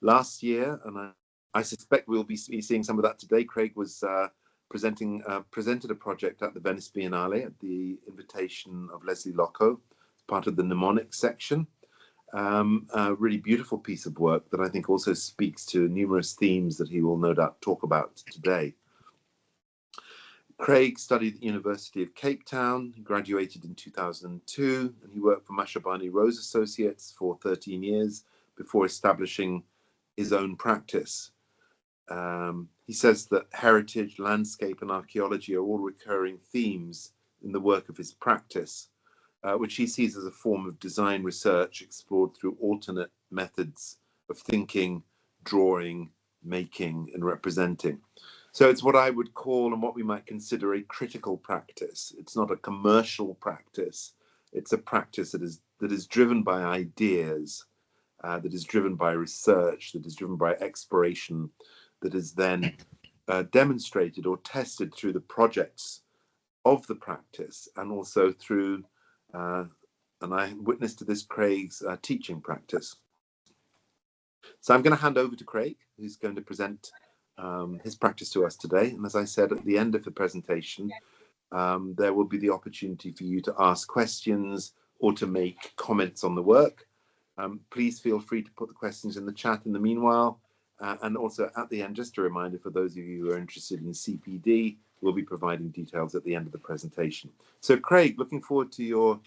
last year, and I suspect we'll be seeing some of that today. Craig was presented a project at the Venice Biennale at the invitation of Leslie Locko, part of the mnemonic section. A really beautiful piece of work that I think also speaks to numerous themes that he will no doubt talk about today. Craig studied at the University of Cape Town, graduated in 2002, and he worked for Mashabane Rose Associates for 13 years before establishing his own practice. He says that heritage, landscape, and archaeology are all recurring themes in the work of his practice, which he sees as a form of design research explored through alternate methods of thinking, drawing, making, and representing. So it's what I would call and what we might consider a critical practice. It's not a commercial practice. It's a practice that is driven by ideas, that is driven by research, that is driven by exploration, that is then demonstrated or tested through the projects of the practice, and also through, and I witnessed to this, Craig's teaching practice. So I'm going to hand over to Craig, who's going to present his practice to us today. And as I said, at the end of the presentation, there will be the opportunity for you to ask questions or to make comments on the work. Please feel free to put the questions in the chat in the meanwhile. And also at the end, just a reminder for those of you who are interested in CPD, we'll be providing details at the end of the presentation. So Craig, looking forward to your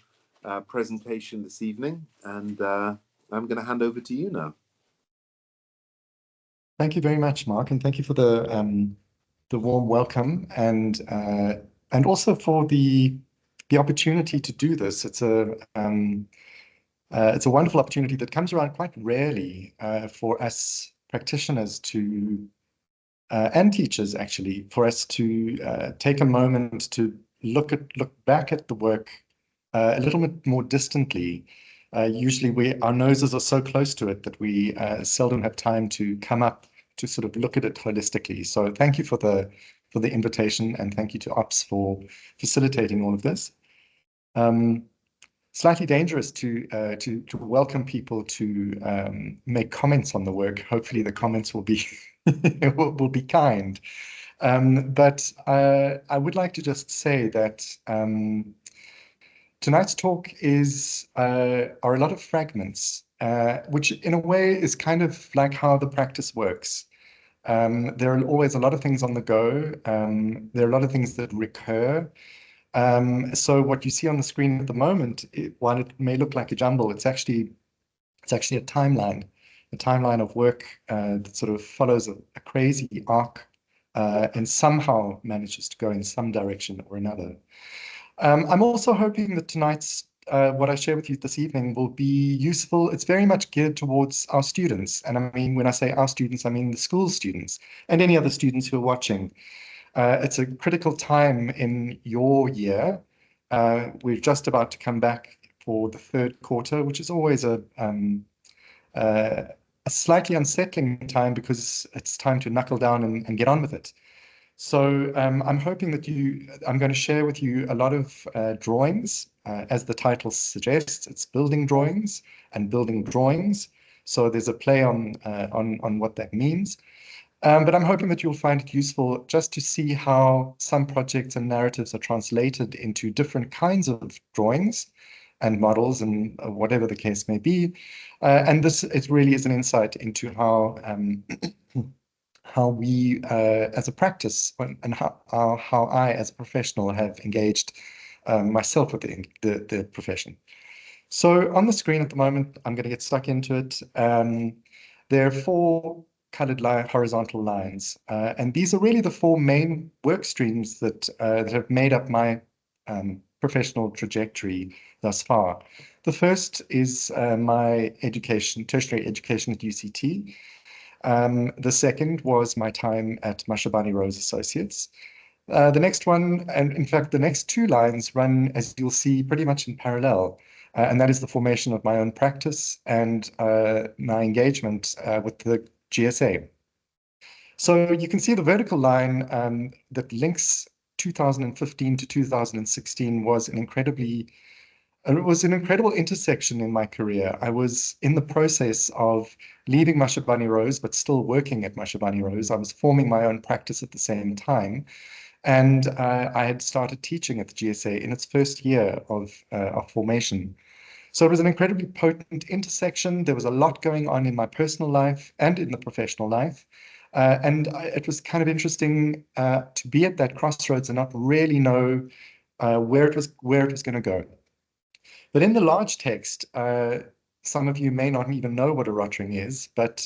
presentation this evening, and I'm going to hand over to you now. Thank you very much, Mark, and thank you for the warm welcome, and also for the opportunity to do this. It's a wonderful opportunity that comes around quite rarely for us practitioners to and teachers, actually, for us to take a moment to look back at the work a little bit more distantly. Usually our noses are so close to it that we seldom have time to come up to sort of look at it holistically. So thank you for the invitation, and thank you to Ops for facilitating all of this. Slightly dangerous to welcome people to make comments on the work. Hopefully the comments will be will be kind. But I would like to just say that tonight's talk are a lot of fragments, which in a way is kind of like how the practice works. There are always a lot of things on the go. There are a lot of things that recur. So what you see on the screen at the moment, while it may look like a jumble, it's actually a timeline of work that sort of follows a crazy arc and somehow manages to go in some direction or another. I'm also hoping that tonight's what I share with you this evening will be useful. It's very much geared towards our students. And I mean, when I say our students, I mean the school students and any other students who are watching. It's a critical time in your year. We're just about to come back for the third quarter, which is always a slightly unsettling time because it's time to knuckle down and get on with it. So I'm hoping that I'm going to share with you a lot of drawings. As the title suggests, it's building drawings and building drawings. So there's a play on what that means. But I'm hoping that you'll find it useful just to see how some projects and narratives are translated into different kinds of drawings and models and whatever the case may be. And it really is an insight into how we as a practice and how I as a professional have engaged myself with the profession. So on the screen at the moment, I'm going to get stuck into it. There are 4 colored horizontal lines. And these are really the 4 main work streams that have made up my professional trajectory thus far. The first is my tertiary education at UCT. The second was my time at Mashabane Rose Associates. The next one, and in fact, the next 2 lines run, as you'll see, pretty much in parallel. And that is the formation of my own practice and my engagement with the GSA. So you can see the vertical line that links 2015 to 2016 was an incredibly And it was an incredible intersection in my career. I was in the process of leaving Mashabane Rose, but still working at Mashabane Rose. I was forming my own practice at the same time. And I had started teaching at the GSA in its first year of formation. So it was an incredibly potent intersection. There was a lot going on in my personal life and in the professional life. It was kind of interesting to be at that crossroads and not really know where it was going to go. But in the large text, some of you may not even know what a rotring is, but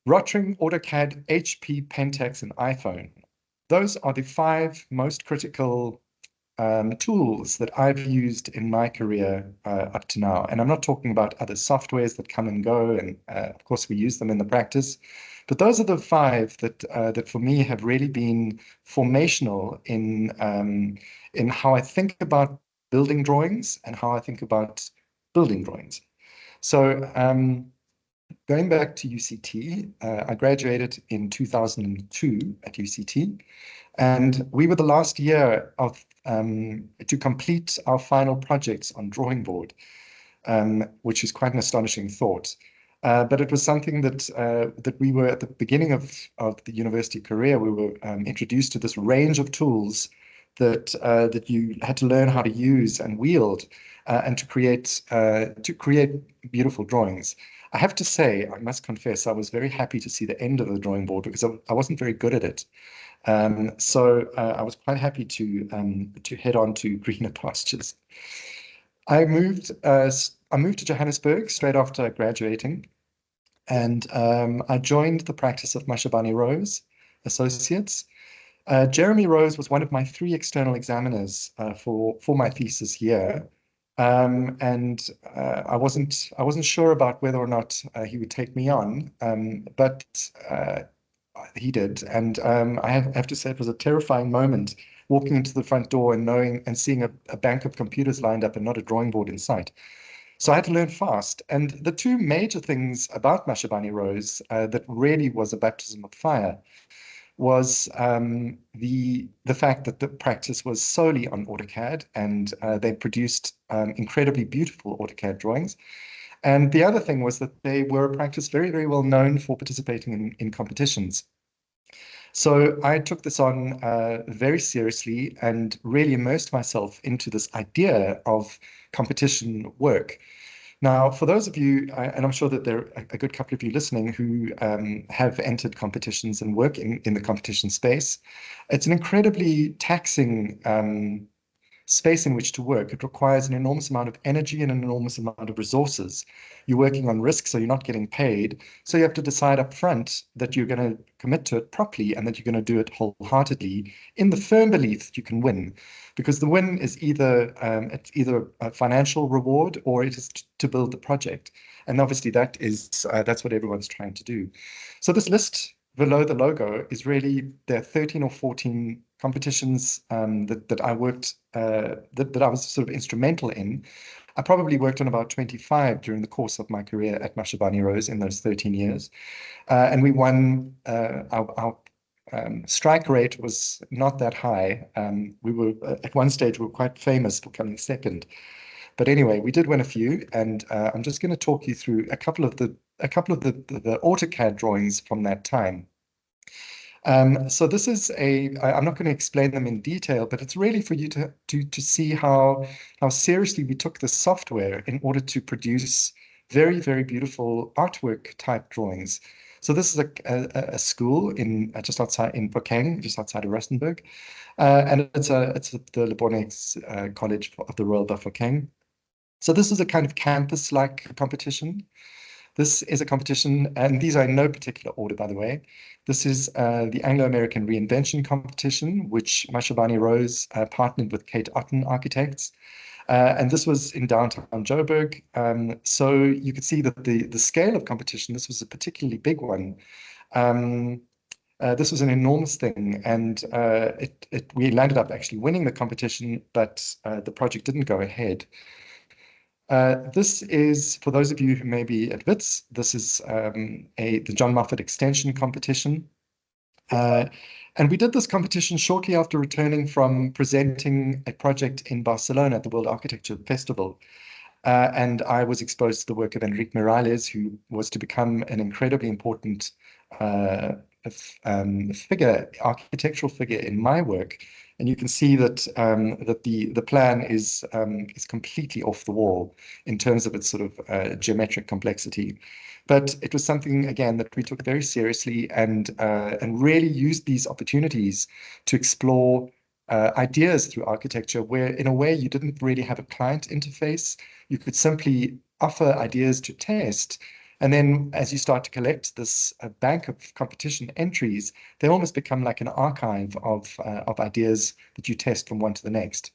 rotring, AutoCAD, HP, Pentax, and iPhone. Those are the 5 most critical tools that I've used in my career up to now. And I'm not talking about other softwares that come and go, and of course we use them in the practice. But those are the 5 that for me have really been formational in how I think about building drawings and how I think about building drawings. So going back to UCT, I graduated in 2002 at UCT, and we were the last year of to complete our final projects on drawing board, which is quite an astonishing thought. But it was something that we were at the beginning of the university career. We were introduced to this range of tools that you had to learn how to use and wield, and to create beautiful drawings. I have to say, I must confess, I was very happy to see the end of the drawing board because I wasn't very good at it. So I was quite happy to head on to greener pastures. I moved to Johannesburg straight after graduating, and I joined the practice of Mashabane Rose Associates. Jeremy Rose was one of my 3 external examiners for my thesis year, and I wasn't sure about whether or not he would take me on, but he did, and I have to say it was a terrifying moment walking into the front door and seeing a bank of computers lined up and not a drawing board in sight. So I had to learn fast. And the 2 major things about Mashabane Rose that really was a baptism of fire was the fact that the practice was solely on AutoCAD, and they produced incredibly beautiful AutoCAD drawings. And the other thing was that they were a practice very, very well known for participating in competitions. So I took this on very seriously and really immersed myself into this idea of competition work. Now, for those of you, and I'm sure that there are a good couple of you listening who have entered competitions and work in the competition space, it's an incredibly taxing space in which to work. It requires an enormous amount of energy and an enormous amount of resources. You're working on risk, so you're not getting paid. So you have to decide up front that you're going to commit to it properly and that you're going to do it wholeheartedly in the firm belief that you can win. Because the win is either a financial reward or it is to build the project. And obviously that's what everyone's trying to do. So this list below the logo is really there are 13 or 14 competitions that I worked that I was sort of instrumental in. I probably worked on about 25 during the course of my career at Mashabane Rose in those 13 years, and we won. Our strike rate was not that high. We were at one stage we were quite famous for coming second, but anyway, we did win a few, and I'm just going to talk you through a couple of the AutoCAD drawings from that time. So this is I'm not going to explain them in detail, but it's really for you to see how seriously we took the software in order to produce very, very beautiful artwork type drawings. So this is a school just outside in Bokeng, just outside of Rustenburg, and it's the Lebonix College of the Royal Bafokeng. So this is a kind of campus-like competition. This is a competition, and these are in no particular order, by the way. This is the Anglo-American Reinvention Competition, which Mashabane Rose partnered with Kate Otten Architects. And this was in downtown Joburg. So you could see that the scale of competition, this was a particularly big one. This was an enormous thing, and we landed up actually winning the competition, but the project didn't go ahead. This is, for those of you who may be at WITS, this is the John Moffat Extension Competition. And we did this competition shortly after returning from presenting a project in Barcelona at the World Architecture Festival. And I was exposed to the work of Enrique Miralles, who was to become an incredibly important architectural figure in my work. And you can see that the plan is completely off the wall in terms of its sort of geometric complexity. But it was something, again, that we took very seriously and really used these opportunities to explore ideas through architecture, where in a way you didn't really have a client interface. You could simply offer ideas to test. And then as you start to collect this bank of competition entries, they almost become like an archive of ideas that you test from one to the next.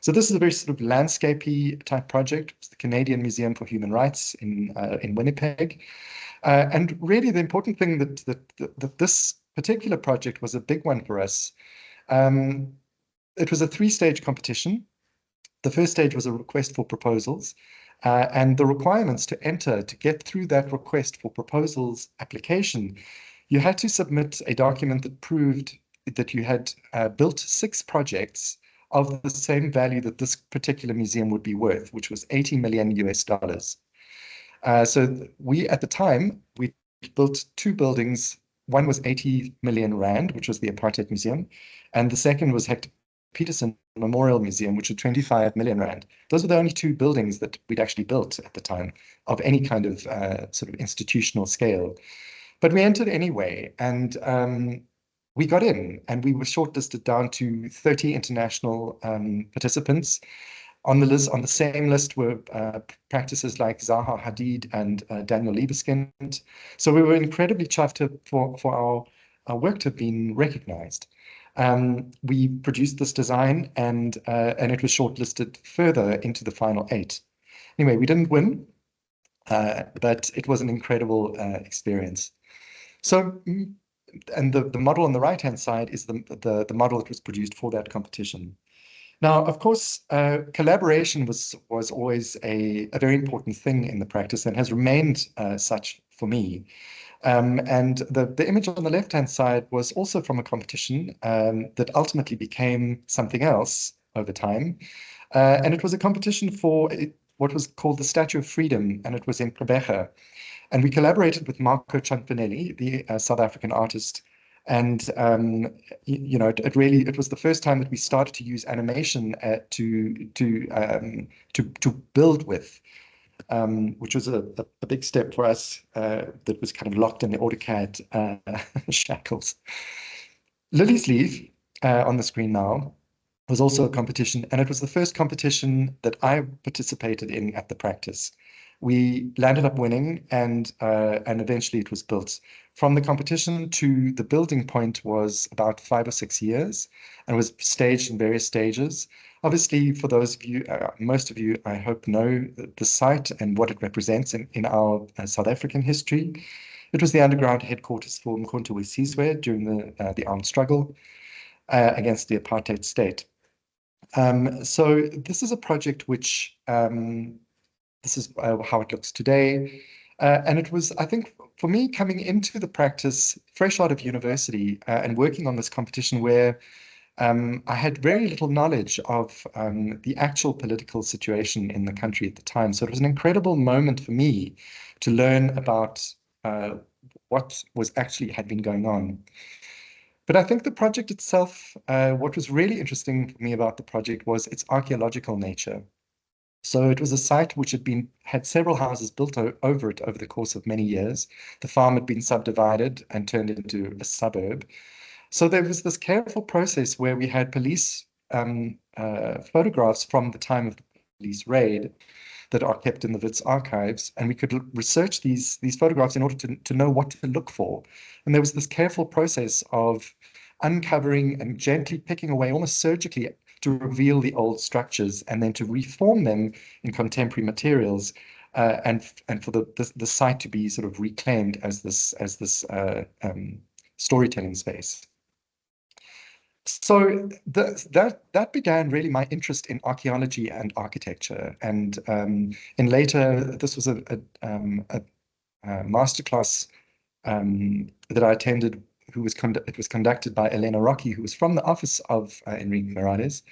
So this is a very sort of landscapey type project. It's the Canadian Museum for Human Rights in Winnipeg. And really the important thing that this particular project was a big one for us. It was a three-stage competition. The first stage was a request for proposals. And the requirements to enter, to get through that request for proposals application, you had to submit a document that proved that you had built 6 projects of the same value that this particular museum would be worth, which was 80 million US dollars. So we, at the time, we built 2 buildings. One was 80 million rand, which was the Apartheid Museum, and the second was Hector Peterson Memorial Museum, which was 25 million rand. Those were the only 2 buildings that we'd actually built at the time of any kind of sort of institutional scale. But we entered anyway, and we got in, and we were shortlisted down to 30 international participants. On the list, on the same list were practices like Zaha Hadid and Daniel Liebeskind. So we were incredibly chuffed for our work to have been recognized. We produced this design, and it was shortlisted further into the final 8. Anyway, we didn't win, but it was an incredible experience. So, and the model on the right-hand side is the model that was produced for that competition. Now, of course, collaboration was always a very important thing in the practice and has remained such for me. And the image on the left-hand side was also from a competition that ultimately became something else over time. And it was a competition for what was called the Statue of Freedom, and it was in Gqeberha. And we collaborated with Marco Cianfanelli, the South African artist. And you know, it was the first time that we started to use animation to build with, which was a big step for us that was kind of locked in the AutoCAD shackles. Lily's Leaf on the screen now was also a competition, and it was the first competition that I participated in at the practice. We landed up winning, and eventually it was built. From the competition to the building point was about 5 or 6 years, and was staged in various stages. Obviously, for those of you, most of you, I hope, know the site and what it represents in our South African history. It was the underground headquarters for Mkhonto weSizwe during the armed struggle against the apartheid state. So this is a project which this is how it looks today. And it was, I think, for me, coming into the practice fresh out of university and working on this competition where I had very little knowledge of the actual political situation in the country at the time. So it was an incredible moment for me to learn about what was actually had been going on. But I think the project itself, what was really interesting for me about the project was its archaeological nature. So it was a site which had several houses built over it over the course of many years. The farm had been subdivided and turned into a suburb. So there was this careful process where we had police photographs from the time of the police raid that are kept in the Wits archives, and we could research these photographs in order to know what to look for. And there was this careful process of uncovering and gently picking away, almost surgically, to reveal the old structures and then to reform them in contemporary materials, and for the site to be sort of reclaimed as this storytelling space. So that began really my interest in archaeology and architecture, and in later this was a masterclass that I attended it was conducted by Elena Rocky, who was from the office of Enrique Morales.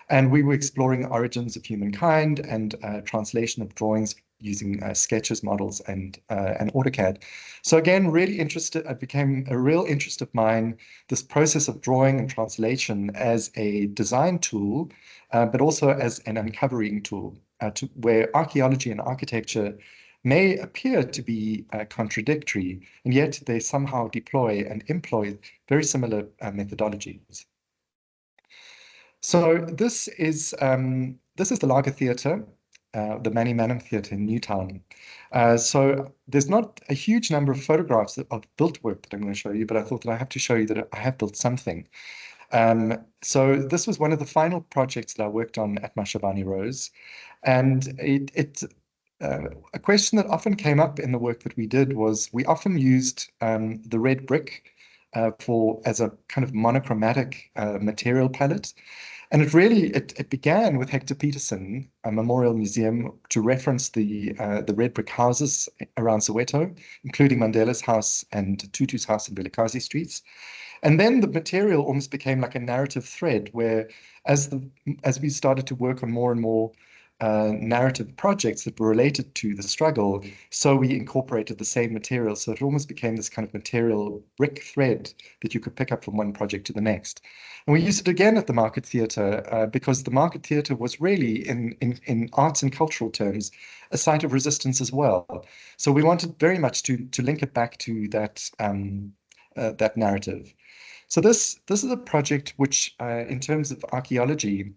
And we were exploring origins of humankind and translation of drawings using sketches, models, and AutoCAD. So again, really interested, it became a real interest of mine, this process of drawing and translation as a design tool, but also as an uncovering tool, where archaeology and architecture may appear to be contradictory, and yet they somehow deploy and employ very similar methodologies. So this is the Lager Theatre, the Manny Manham Theatre in Newtown. So there's not a huge number of photographs of built work that I'm going to show you, but I thought that I have to show you that I have built something. So this was one of the final projects that I worked on at Mashabane Rose, and a question that often came up in the work that we did was we often used the red brick as a kind of monochromatic material palette. And it began with Hector Peterson, a memorial museum, to reference the red brick houses around Soweto, including Mandela's house and Tutu's house in Vilakazi streets. And then the material almost became like a narrative thread where as we started to work on more and more narrative projects that were related to the struggle, so we incorporated the same material. So it almost became this kind of material brick thread that you could pick up from one project to the next. And we used it again at the Market Theatre because the Market Theatre was really, in arts and cultural terms, a site of resistance as well. So we wanted very much to link it back to that that narrative. So this is a project which, in terms of archaeology,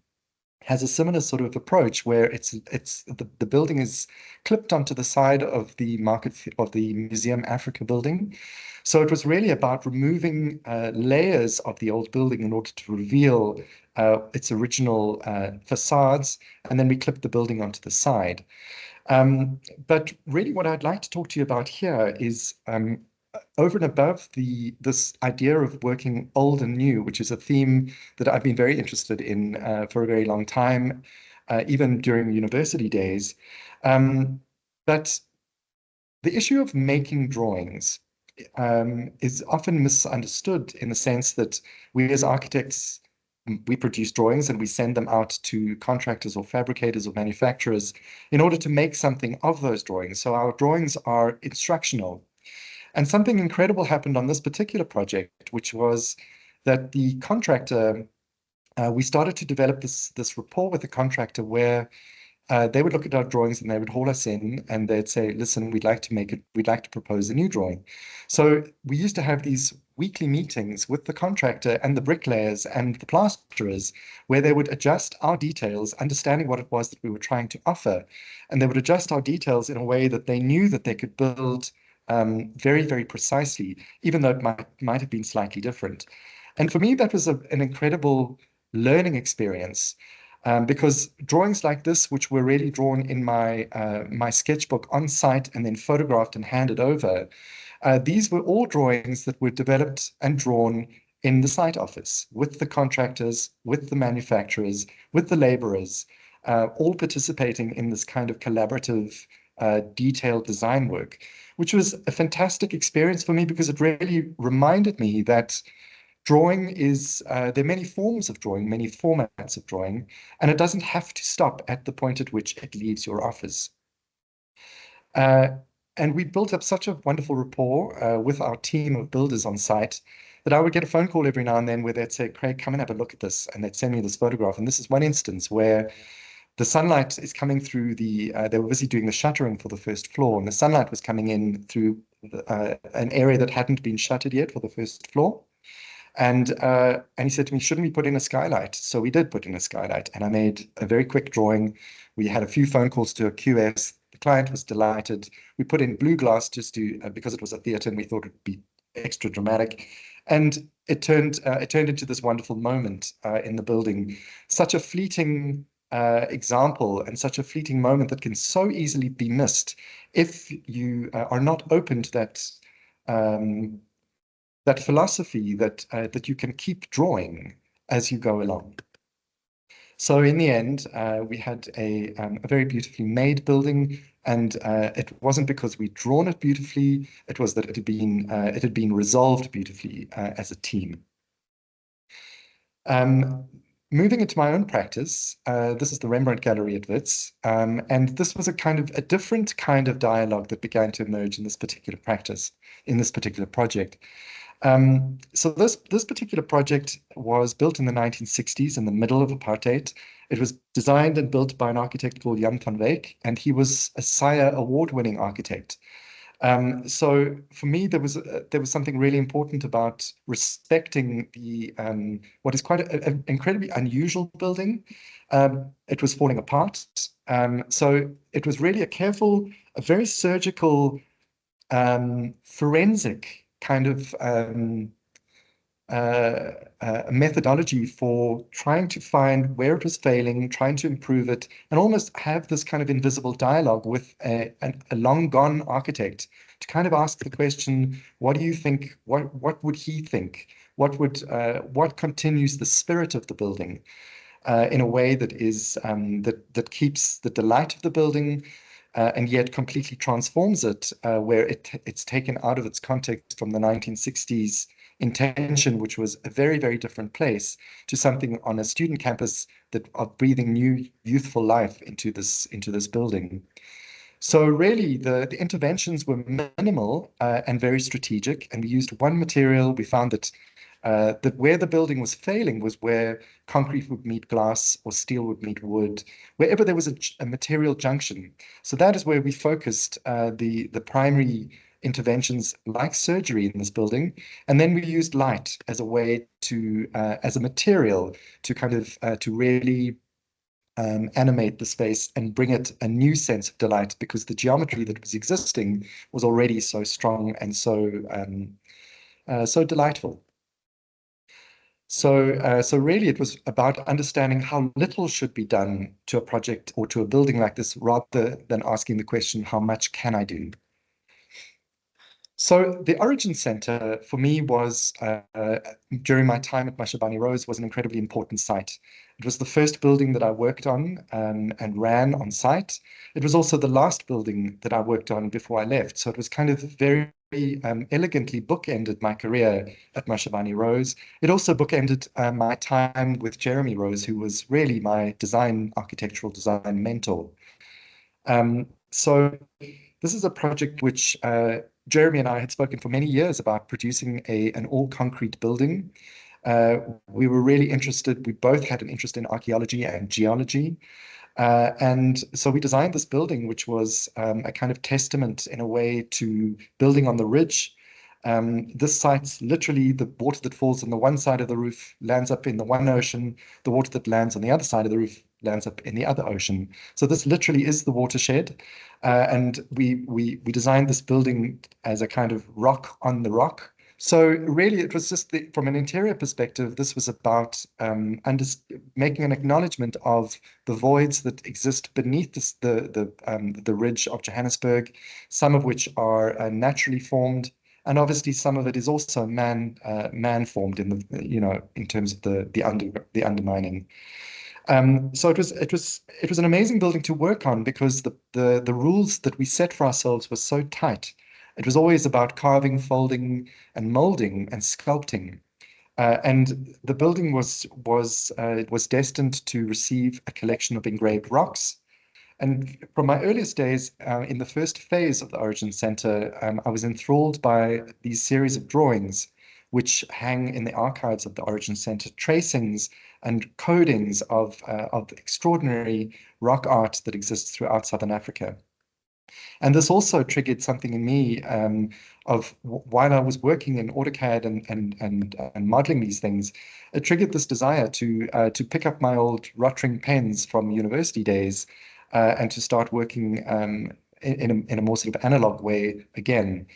has a similar sort of approach where the building is clipped onto the side of the Museum Africa building. So it was really about removing layers of the old building in order to reveal its original facades, and then we clipped the building onto the side. But really what I'd like to talk to you about here is over and above this idea of working old and new, which is a theme that I've been very interested in for a very long time, even during university days. But the issue of making drawings is often misunderstood in the sense that we as architects, we produce drawings and we send them out to contractors or fabricators or manufacturers in order to make something of those drawings. So our drawings are instructional. And something incredible happened on this particular project, which was that the contractor, we started to develop this rapport with the contractor where they would look at our drawings and they would haul us in and they'd say, listen, we'd like to propose a new drawing. So we used to have these weekly meetings with the contractor and the bricklayers and the plasterers where they would adjust our details, understanding what it was that we were trying to offer. And they would adjust our details in a way that they knew that they could build very, very precisely, even though it might have been slightly different. And for me, that was an incredible learning experience because drawings like this, which were really drawn in my sketchbook on site and then photographed and handed over, these were all drawings that were developed and drawn in the site office with the contractors, with the manufacturers, with the laborers, all participating in this kind of collaborative detailed design work, which was a fantastic experience for me because it really reminded me that drawing is, there are many forms of drawing, many formats of drawing, and it doesn't have to stop at the point at which it leaves your office. And we built up such a wonderful rapport with our team of builders on site that I would get a phone call every now and then where they'd say, Craig, come and have a look at this. And they'd send me this photograph. And this is one instance where the sunlight is coming through they were busy doing the shuttering for the first floor, and the sunlight was coming in through an area that hadn't been shuttered yet for the first floor. And he said to me, shouldn't we put in a skylight? So we did put in a skylight, and I made a very quick drawing. We had a few phone calls to a QS. The client was delighted. We put in blue glass just because it was a theatre and we thought it'd be extra dramatic. And it turned into this wonderful moment in the building. Such a fleeting example and such a fleeting moment that can so easily be missed if you are not open to that philosophy that you can keep drawing as you go along. So in the end, we had a very beautifully made building And it wasn't because we'd drawn it beautifully, it was that it had been resolved beautifully as a team. Moving into my own practice, this is the Rembrandt Gallery at Wits, and this was a different kind of dialogue that began to emerge in this particular practice, in this particular project. So this particular project was built in the 1960s in the middle of apartheid. It was designed and built by an architect called Jan van Wyk, and he was a SIA award-winning architect. So for me, there was something really important about respecting the what is quite an incredibly unusual building. It was falling apart. So it was really a very surgical, forensic kind of methodology for trying to find where it was failing, trying to improve it, and almost have this kind of invisible dialogue with a long gone architect to kind of ask the question, what do you think? What would he think? What continues the spirit of the building in a way that is that keeps the delight of the building, and yet completely transforms it, where it's taken out of its context from the 1960s intention, which was a very, very different place, to something on a student campus that are breathing new youthful life into this building. So really, the interventions were minimal and very strategic, and we used one material. We found that where the building was failing was where concrete would meet glass or steel would meet wood, wherever there was a material junction. So that is where we focused the primary interventions like surgery in this building. And then we used light as a way to, as a material to kind of, to really animate the space and bring it a new sense of delight, because the geometry that was existing was already so strong and so delightful. So really it was about understanding how little should be done to a project or to a building like this, rather than asking the question, how much can I do? So the Origin Center for me was, during my time at Mashabane Rose, was an incredibly important site. It was the first building that I worked on and ran on site. It was also the last building that I worked on before I left. So it was kind of very elegantly bookended my career at Mashabane Rose. It also bookended my time with Jeremy Rose, who was really my architectural design mentor. So this is a project which Jeremy and I had spoken for many years about producing an all-concrete building. We were really interested. We both had an interest in archaeology and geology. And so we designed this building, which was a kind of testament in a way to building on the ridge. This site's literally the water that falls on the one side of the roof lands up in the one ocean. The water that lands on the other side of the roof lands up in the other ocean. So this literally is the watershed. And we designed this building as a kind of rock on the rock. So really, it was just from an interior perspective, this was about making an acknowledgement of the voids that exist beneath the ridge of Johannesburg, some of which are naturally formed, and obviously some of it is also man formed in terms of the undermining. So it was an amazing building to work on, because the rules that we set for ourselves were so tight. It was always about carving, folding, and molding and sculpting. And the building was destined to receive a collection of engraved rocks. And from my earliest days, in the first phase of the Origin Center, I was enthralled by these series of drawings which hang in the archives of the Origin Center, tracings and codings of extraordinary rock art that exists throughout Southern Africa. And this also triggered something in me while I was working in AutoCAD and modeling these things. It triggered this desire to pick up my old Rotring pens from university days and to start working in a more sort of analog way again.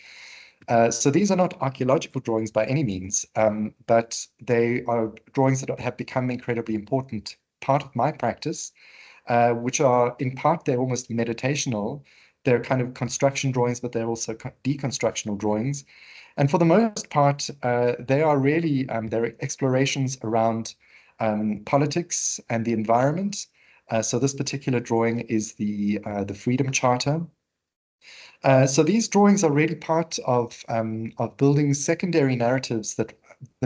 So these are not archaeological drawings by any means, but they are drawings that have become incredibly important part of my practice, which are in part, they're almost meditational. They're kind of construction drawings, but they're also deconstructional drawings. And for the most part, they are really they're explorations around politics and the environment. So this particular drawing is the Freedom Charter, So these drawings are really part of building secondary narratives that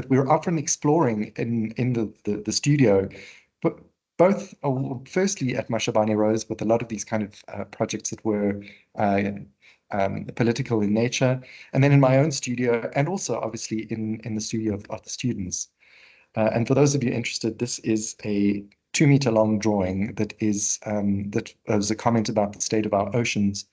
we're often exploring in the studio, but both firstly at Mashabane Rose with a lot of these kind of projects that were political in nature, and then in my own studio, and also obviously in the studio of the students. And for those of you interested, this is a 2 meter long drawing that was a comment about the state of our oceans,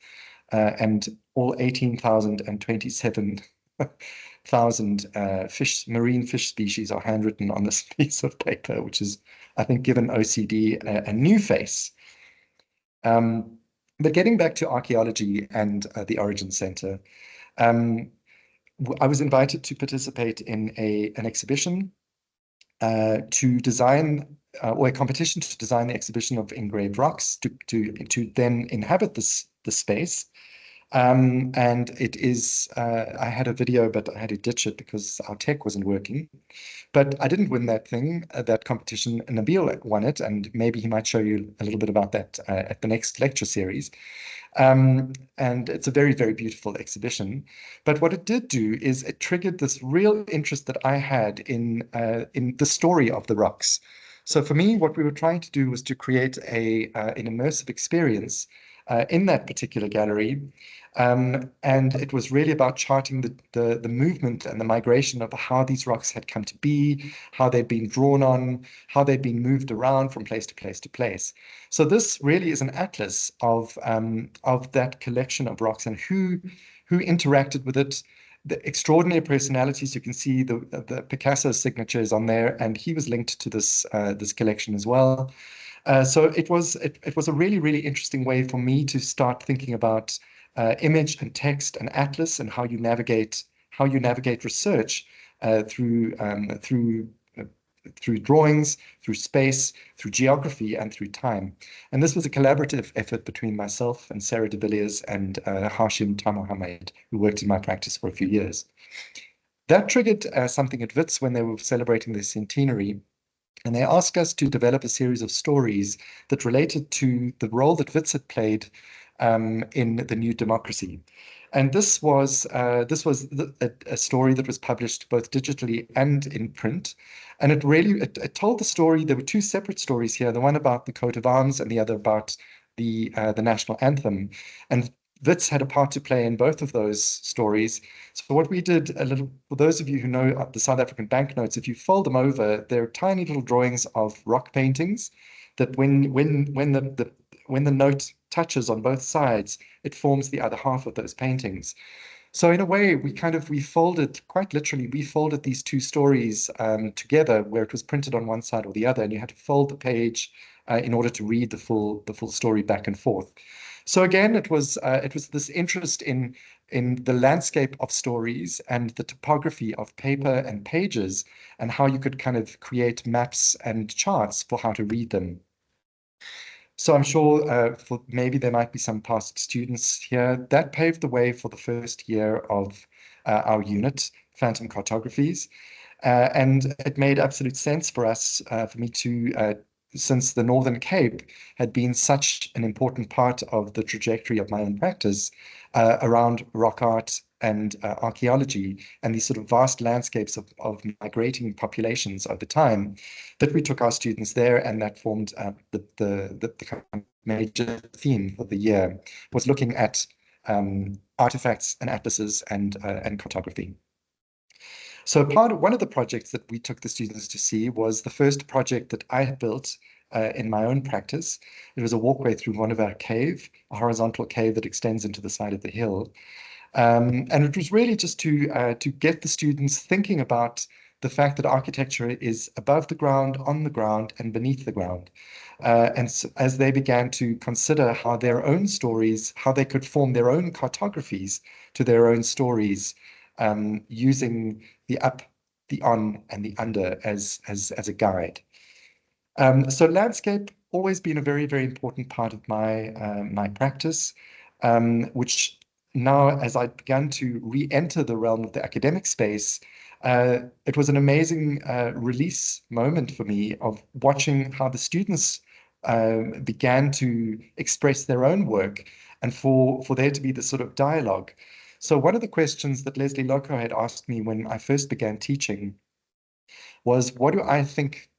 and all 18,027,000 marine fish species are handwritten on this piece of paper, which is, I think, given OCD a new face. But getting back to archaeology and the Origin Center, I was invited to participate in an exhibition to design or a competition to design the exhibition of engraved rocks to then inhabit this space. And it is, I had a video, but I had to ditch it because our tech wasn't working. But I didn't win that competition. Nabil won it, and maybe he might show you a little bit about that at the next lecture series. And it's a very, very beautiful exhibition. But what it did do is it triggered this real interest that I had in the story of the rocks. So for me, what we were trying to do was to create an immersive experience in that particular gallery. And it was really about charting the movement and the migration of how these rocks had come to be, how they'd been drawn on, how they'd been moved around from place to place to place. So this really is an atlas of that collection of rocks and who interacted with it. The extraordinary personalities. You can see the Picasso signatures on there, and he was linked to this collection as well. So it was a really, really interesting way for me to start thinking about image and text and atlas and how you navigate research through drawings, through space, through geography, and through time. And this was a collaborative effort between myself and Sarah de Villiers and Hashim Tamohamed, who worked in my practice for a few years. That triggered something at WITS when they were celebrating their centenary. And they asked us to develop a series of stories that related to the role that WITS had played in the new democracy. And this was a story that was published both digitally and in print. And it told the story. There were two separate stories here, the one about the coat of arms and the other about the national anthem. And WITS had a part to play in both of those stories. So what we did for those of you who know the South African banknotes, if you fold them over, they're tiny little drawings of rock paintings that when the note touches on both sides, it forms the other half of those paintings. So in a way, we folded, quite literally, we folded these two stories together, where it was printed on one side or the other, and you had to fold the page in order to read the full story back and forth. So again, it was this interest in the landscape of stories and the topography of paper and pages, and how you could kind of create maps and charts for how to read them. So I'm sure maybe there might be some past students here. That paved the way for the first year of our unit, Phantom Cartographies. And it made absolute sense for us, for me to, since the Northern Cape had been such an important part of the trajectory of my own practice around rock art and archaeology and these sort of vast landscapes of migrating populations over time, that we took our students there, and that formed the kind of major theme for the year, was looking at artifacts and atlases and cartography. So one of the projects that we took the students to see was the first project that I had built in my own practice. It was a walkway through one of our cave, a horizontal cave that extends into the side of the hill. And it was really just to get the students thinking about the fact that architecture is above the ground, on the ground, and beneath the ground. And so as they began to consider how their own stories, how they could form their own cartographies to their own stories, using the up, the on, and the under as a guide. So landscape always been a very, very important part of my practice, which now, as I began to re-enter the realm of the academic space, it was an amazing release moment for me of watching how the students began to express their own work and for there to be this sort of dialogue. So one of the questions that Leslie Loco had asked me when I first began teaching was, what do I think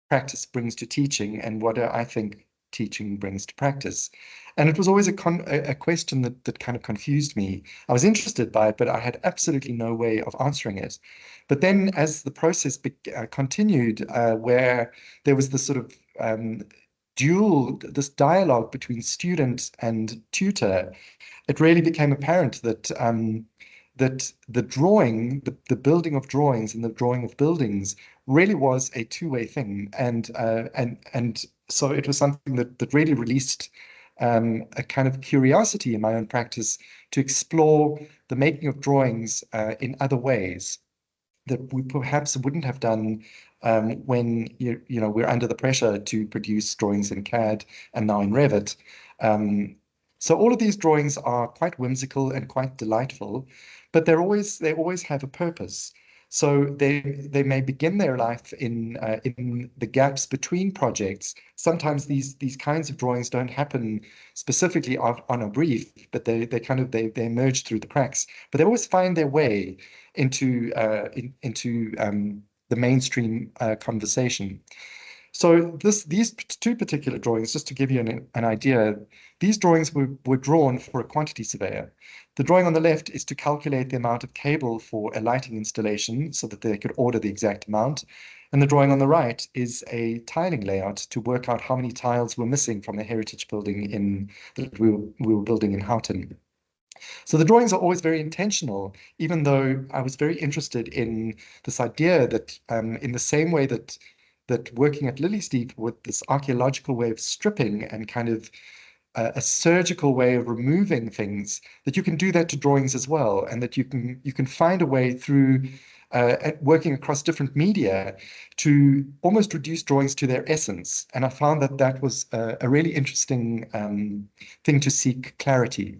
practice brings to teaching, and what do I think teaching brings to practice? And it was always a question that kind of confused me. I was interested by it, but I had absolutely no way of answering it. But then as the process continued, where there was this sort of this dialogue between student and tutor, it really became apparent that the drawing, the building of drawings and the drawing of buildings really was a two-way thing, and so it was something that really released a kind of curiosity in my own practice to explore the making of drawings in other ways that we perhaps wouldn't have done when we're under the pressure to produce drawings in CAD and now in Revit. So all of these drawings are quite whimsical and quite delightful, but they always have a purpose. So they may begin their life in the gaps between projects. Sometimes these kinds of drawings don't happen specifically on a brief, but they emerge through the cracks. But they always find their way into the mainstream conversation. So these two particular drawings, just to give you an idea, these drawings were drawn for a quantity surveyor. The drawing on the left is to calculate the amount of cable for a lighting installation so that they could order the exact amount. And the drawing on the right is a tiling layout to work out how many tiles were missing from the heritage building that we were building in Houghton. So the drawings are always very intentional, even though I was very interested in this idea that in the same way that working at Lilliesteep with this archaeological way of stripping and kind of a surgical way of removing things, that you can do that to drawings as well, and that you can find a way through working across different media to almost reduce drawings to their essence. And I found that was a really interesting thing to seek clarity.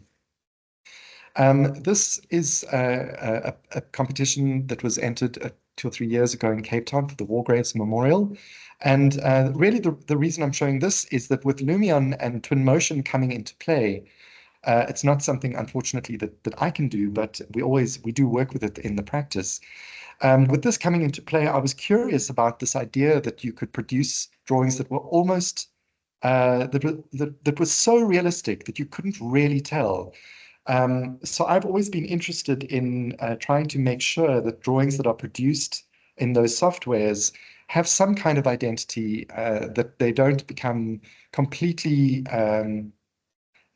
This is a competition that was entered 2 or 3 years ago in Cape Town for the War Graves Memorial. And really the reason I'm showing this is that with Lumion and Twin Motion coming into play, it's not something, unfortunately, that I can do, but we do work with it in the practice. With this coming into play, I was curious about this idea that you could produce drawings that were almost, that was so realistic that you couldn't really tell. So I've always been interested in trying to make sure that drawings that are produced in those softwares have some kind of identity, that they don't become completely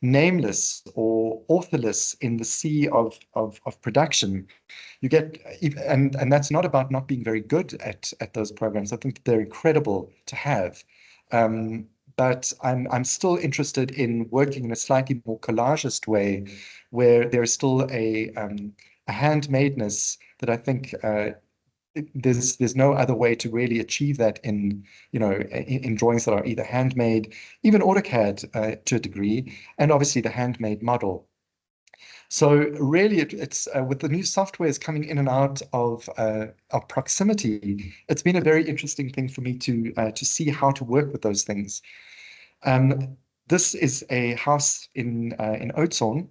nameless or authorless in the sea of production. You get, and that's not about not being very good at those programs. I think they're incredible to have. But I'm still interested in working in a slightly more collagist way, where there's still a handmadeness that I think there's no other way to really achieve that in drawings that are either handmade, even AutoCAD to a degree, and obviously the handmade model. So really, it's with the new softwares coming in and out of proximity, it's been a very interesting thing for me to see how to work with those things. This is a house in Oudtshoorn,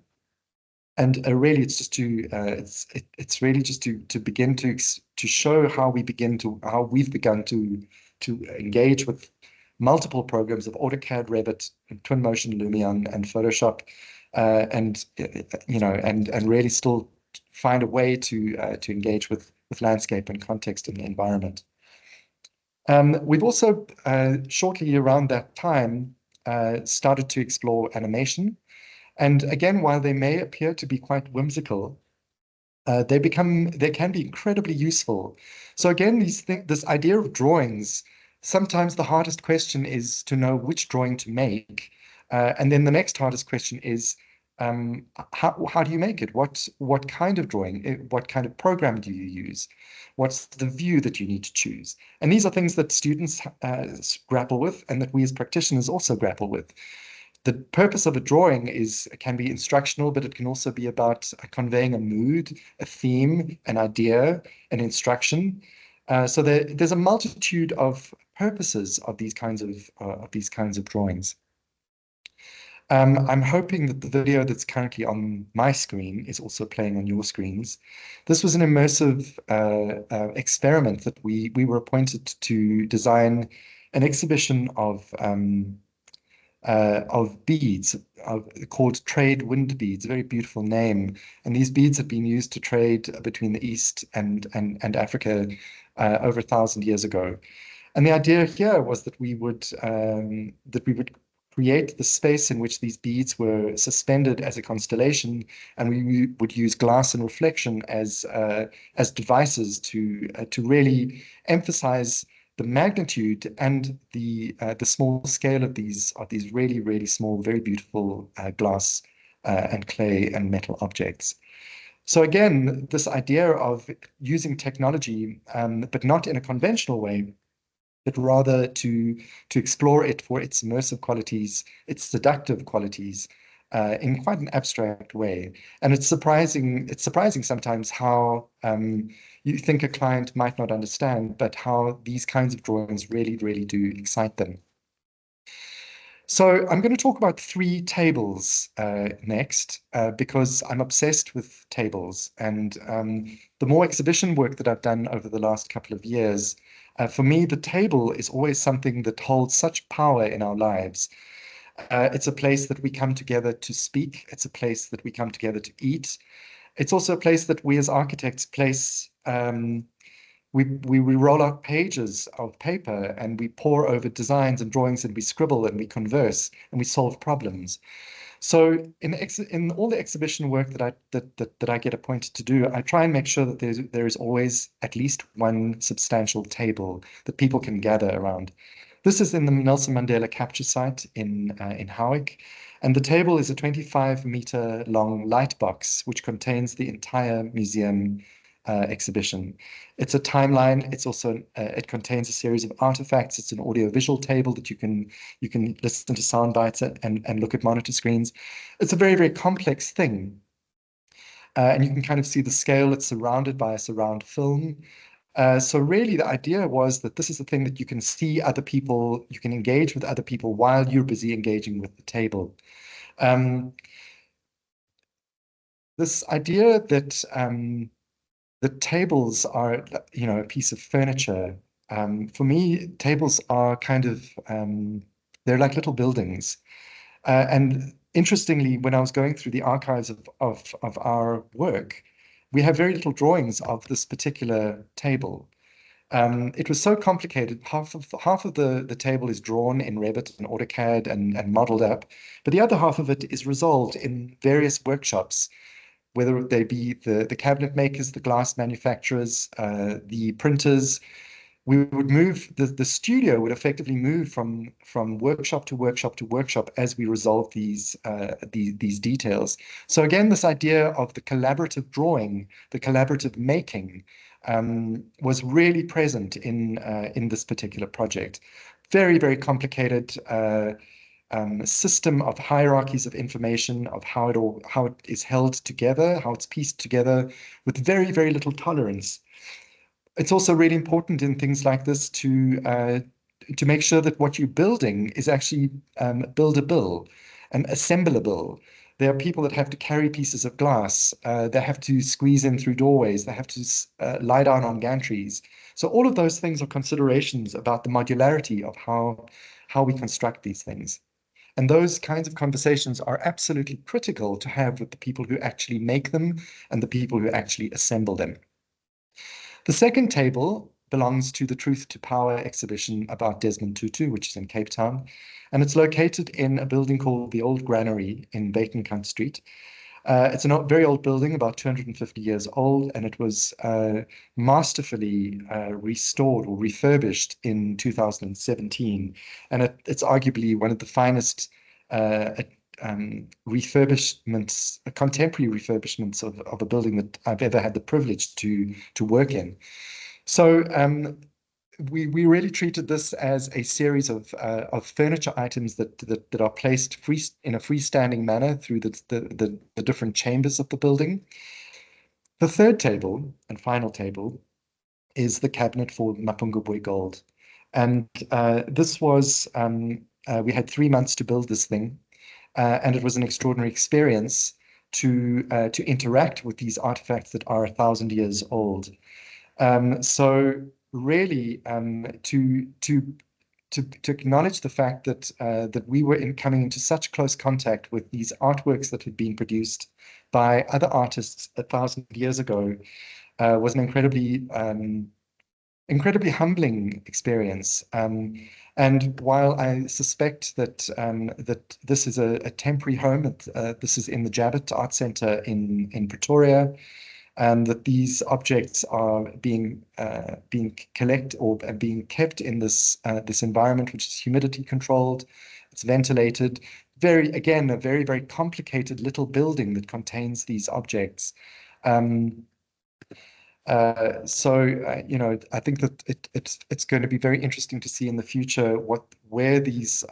and really it's just it's really just to begin to show how we've begun to engage with multiple programs of AutoCAD, Revit, Twinmotion, Lumion, and Photoshop. And really still find a way to engage with landscape and context in the environment. We've also shortly around that time started to explore animation, and again, while they may appear to be quite whimsical, they can be incredibly useful. So again, this idea of drawings, sometimes the hardest question is to know which drawing to make. And then the next hardest question is, how do you make it? What kind of drawing? What kind of program do you use? What's the view that you need to choose? And these are things that students grapple with, and that we as practitioners also grapple with. The purpose of a drawing can be instructional, but it can also be about conveying a mood, a theme, an idea, an instruction. So there's a multitude of purposes of these kinds of drawings. I'm hoping that the video that's currently on my screen is also playing on your screens. This was an immersive experiment that we were appointed to design an exhibition of beads called trade wind beads, a very beautiful name. And these beads have been used to trade between the East and Africa over 1,000 years ago. And the idea here was that we would create the space in which these beads were suspended as a constellation, and we would use glass and reflection as devices to really emphasize the magnitude and the small scale of these really really small, very beautiful glass and clay and metal objects. So again, this idea of using technology, but not in a conventional way, but rather to explore it for its immersive qualities, its seductive qualities, in quite an abstract way. And it's surprising sometimes how you think a client might not understand, but how these kinds of drawings really, really do excite them. So I'm going to talk about three tables next, because I'm obsessed with tables. And the more exhibition work that I've done over the last couple of years, for me, the table is always something that holds such power in our lives. It's a place that we come together to speak. It's a place that we come together to eat. It's also a place that we as architects place. We roll out pages of paper and we pore over designs and drawings and we scribble and we converse and we solve problems. So in all the exhibition work that I get appointed to do, I try and make sure that there is always at least one substantial table that people can gather around. This is in the Nelson Mandela capture site in Howick, and the table is a 25-meter long light box which contains the entire museum exhibition. It's a timeline. It's also it contains a series of artifacts. It's an audio-visual table that you can listen to sound bites and look at monitor screens. It's a very, very complex thing. And you can kind of see the scale. It's surrounded by a surround film. So really the idea was that this is a thing that you can see other people, you can engage with other people while you're busy engaging with the table. This idea that the tables are, a piece of furniture. For me, tables are kind of, they're like little buildings. And interestingly, when I was going through the archives of our work, we have very little drawings of this particular table. It was so complicated. Half of the table is drawn in Revit and AutoCAD and modeled up, but the other half of it is resolved in various workshops, whether they be the cabinet makers, the glass manufacturers, the printers. We would move, the studio would effectively move from workshop to workshop to workshop as we resolve these details. So again, this idea of the collaborative drawing, the collaborative making, was really present in this particular project. Very, very complicated system of hierarchies of information, of how it is held together, how it's pieced together with very, very little tolerance. It's also really important in things like this to make sure that what you're building is actually buildable and assemblable. There are people that have to carry pieces of glass. They have to squeeze in through doorways. They have to lie down on gantries. So all of those things are considerations about the modularity of how we construct these things. And those kinds of conversations are absolutely critical to have with the people who actually make them and the people who actually assemble them. The second table belongs to the Truth to Power exhibition about Desmond Tutu, which is in Cape Town. And it's located in a building called the Old Granary in Bakenkant Street. It's a very old building, about 250 years old, and it was masterfully restored or refurbished in 2017. And it's arguably one of the finest refurbishments, contemporary refurbishments of a building that I've ever had the privilege to work in. So we really treated this as a series of furniture items that are placed in a freestanding manner through the different chambers of the building. The third table and final table is the cabinet for Mapungubwe gold. And this was, we had 3 months to build this thing. and it was an extraordinary experience to interact with these artifacts that are 1,000 years old. So really, to acknowledge the fact that that we were coming into such close contact with these artworks that had been produced by other artists 1,000 years ago was an incredibly humbling experience. And while I suspect that that this is a temporary home, this is in the Jabbit Art Centre in Pretoria, and that these objects are being collected or being kept in this this environment, which is humidity controlled, it's ventilated. Again, a very complicated little building that contains these objects. You know, I think that it's going to be very interesting to see in the future where these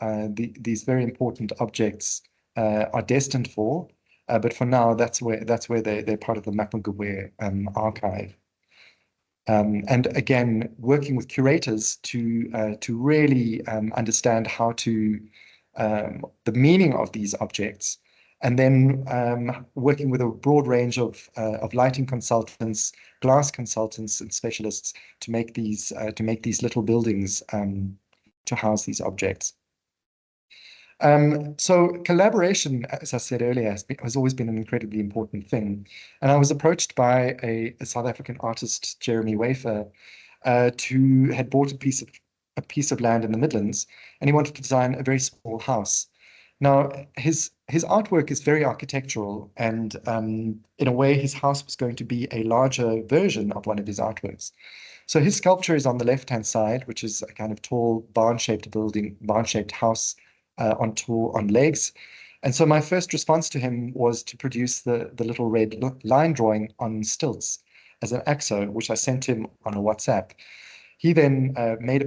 very important objects are destined for. But for now, that's where they're part of the Mapungubwe archive. And again, working with curators to really understand how to the meaning of these objects, and then working with a broad range of lighting consultants, glass consultants, and specialists to make these little buildings to house these objects. So collaboration, as I said earlier, has always been an incredibly important thing. And I was approached by a South African artist, Jeremy Wafer, who had bought a piece of land in the Midlands, and he wanted to design a very small house. Now, his artwork is very architectural, and in a way, his house was going to be a larger version of one of his artworks. So his sculpture is on the left-hand side, which is a kind of tall barn-shaped building, barn-shaped house on legs. And so my first response to him was to produce the little red line drawing on stilts as an axo, which I sent him on a WhatsApp. He then made a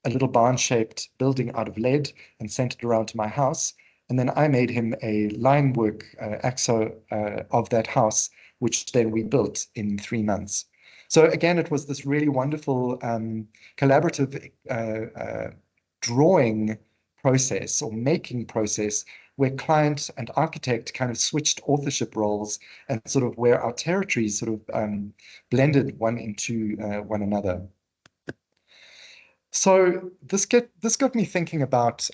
little barn-shaped building out of lead and sent it around to my house. And then I made him a line work axo of that house, which then we built in 3 months. So again, it was this really wonderful collaborative drawing process or making process where client and architect kind of switched authorship roles, and sort of where our territories sort of blended one into one another. So this got me thinking about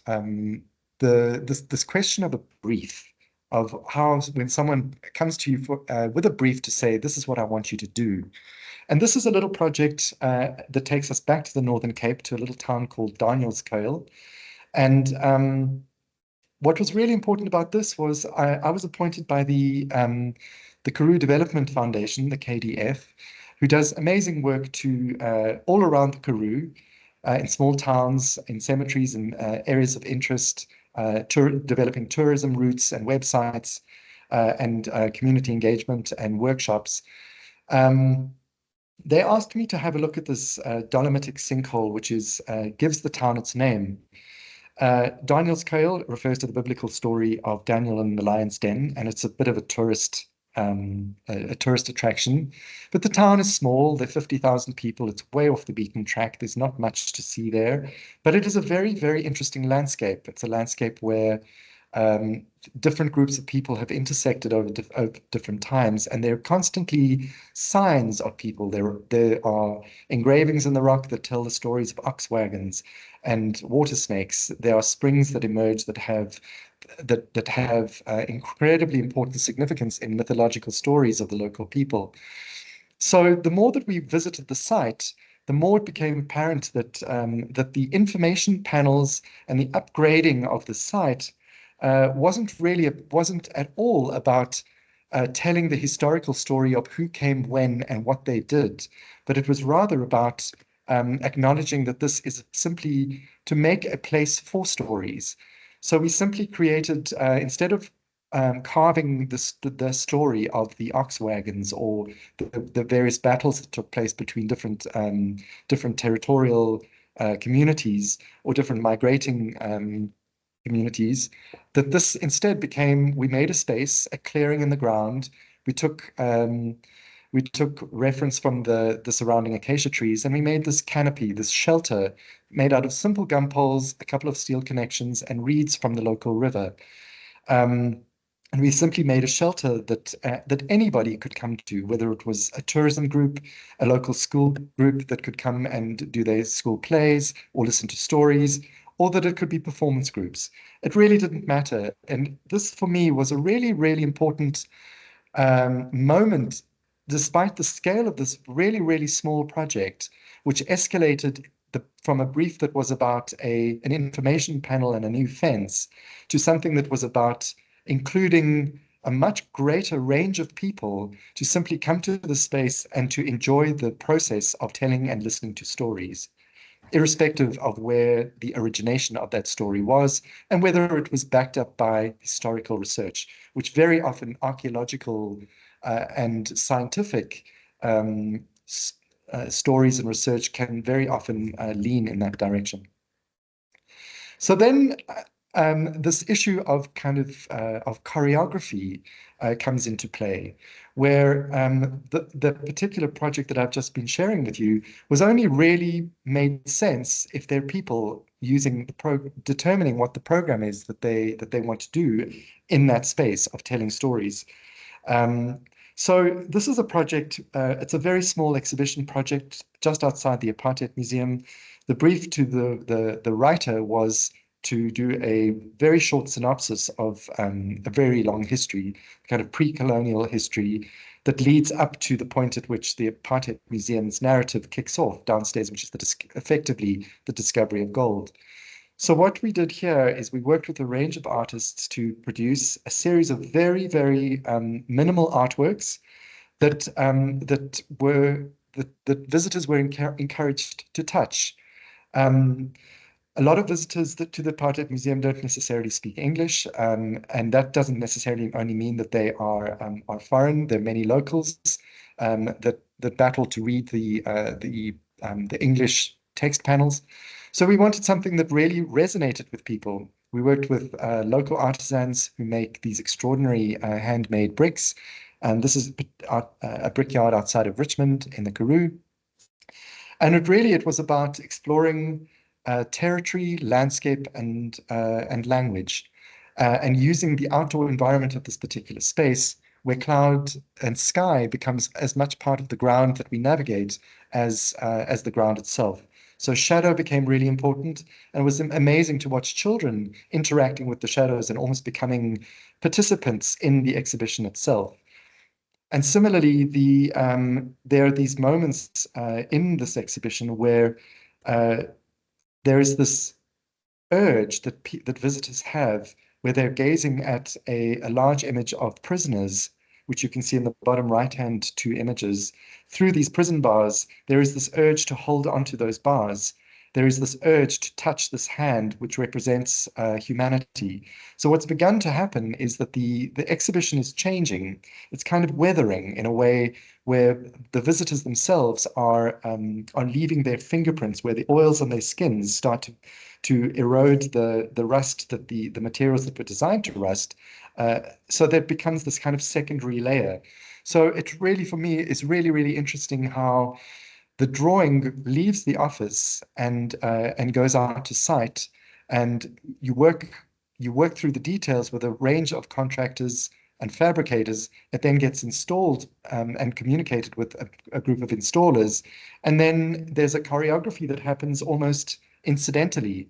this question of a brief, of how when someone comes to you with a brief to say, this is what I want you to do. And this is a little project that takes us back to the Northern Cape, to a little town called Danielskuil. And what was really important about this was I was appointed by the Karoo Development Foundation, the KDF, who does amazing work to all around the Karoo, in small towns, in cemeteries, and areas of interest, developing tourism routes and websites, and community engagement and workshops. They asked me to have a look at this dolomitic sinkhole, which gives the town its name. Danielskuil refers to the biblical story of Daniel and the lion's den, and it's a bit of a tourist attraction. But the town is small, there are 50,000 people, it's way off the beaten track, there's not much to see there, but it is a very interesting landscape. It's a landscape where different groups of people have intersected over different times, and there are constantly signs of people. There are engravings in the rock that tell the stories of ox wagons and water snakes. There are springs that emerge that have incredibly important significance in mythological stories of the local people. So the more that we visited the site, the more it became apparent that that the information panels and the upgrading of the site wasn't at all about telling the historical story of who came when and what they did, but it was rather about acknowledging that this is simply to make a place for stories. So we simply created, instead of carving the story of the ox wagons or the various battles that took place between different territorial communities or different migrating communities, that this instead became, we made a space, a clearing in the ground. We We took reference from the surrounding acacia trees, and we made this canopy, this shelter, made out of simple gum poles, a couple of steel connections, and reeds from the local river. And we simply made a shelter that anybody could come to, whether it was a tourism group, a local school group that could come and do their school plays or listen to stories, or that it could be performance groups. It really didn't matter. And this, for me, was a really, really important moment, despite the scale of this really, really small project, which escalated from a brief that was about an information panel and a new fence to something that was about including a much greater range of people to simply come to the space and to enjoy the process of telling and listening to stories, irrespective of where the origination of that story was and whether it was backed up by historical research, which very often archaeological and scientific stories and research can very often lean in that direction. So then this issue of kind of choreography comes into play, where the particular project that I've just been sharing with you was only really made sense if there are people using determining what the program is that they want to do in that space of telling stories. So this is a project, it's a very small exhibition project just outside the Apartheid Museum. The brief to the writer was to do a very short synopsis of a very long history, kind of pre-colonial history that leads up to the point at which the Apartheid Museum's narrative kicks off downstairs, which is effectively the discovery of gold. So what we did here is we worked with a range of artists to produce a series of very, very minimal artworks that that visitors were encouraged to touch. A lot of visitors to the Apartheid Museum don't necessarily speak English, and that doesn't necessarily only mean that they are foreign. There are many locals that battle to read the English text panels. So we wanted something that really resonated with people. We worked with local artisans who make these extraordinary handmade bricks. And this is a brickyard outside of Richmond in the Karoo. And it was about exploring territory, landscape, and language, and using the outdoor environment of this particular space, where cloud and sky becomes as much part of the ground that we navigate as the ground itself. So shadow became really important, and it was amazing to watch children interacting with the shadows and almost becoming participants in the exhibition itself. And similarly, there are these moments in this exhibition where there is this urge that visitors have where they're gazing at a large image of prisoners, which you can see in the bottom right-hand two images. Through these prison bars, there is this urge to hold onto those bars. There is this urge to touch this hand, which represents humanity. So what's begun to happen is that the exhibition is changing. It's kind of weathering in a way where the visitors themselves are leaving their fingerprints, where the oils on their skins start to erode the rust that the materials that were designed to rust. So that becomes this kind of secondary layer. So it really, for me, is really, really interesting how the drawing leaves the office and goes out to site, and you work through the details with a range of contractors and fabricators. It then gets installed and communicated with a group of installers, and then there's a choreography that happens almost incidentally,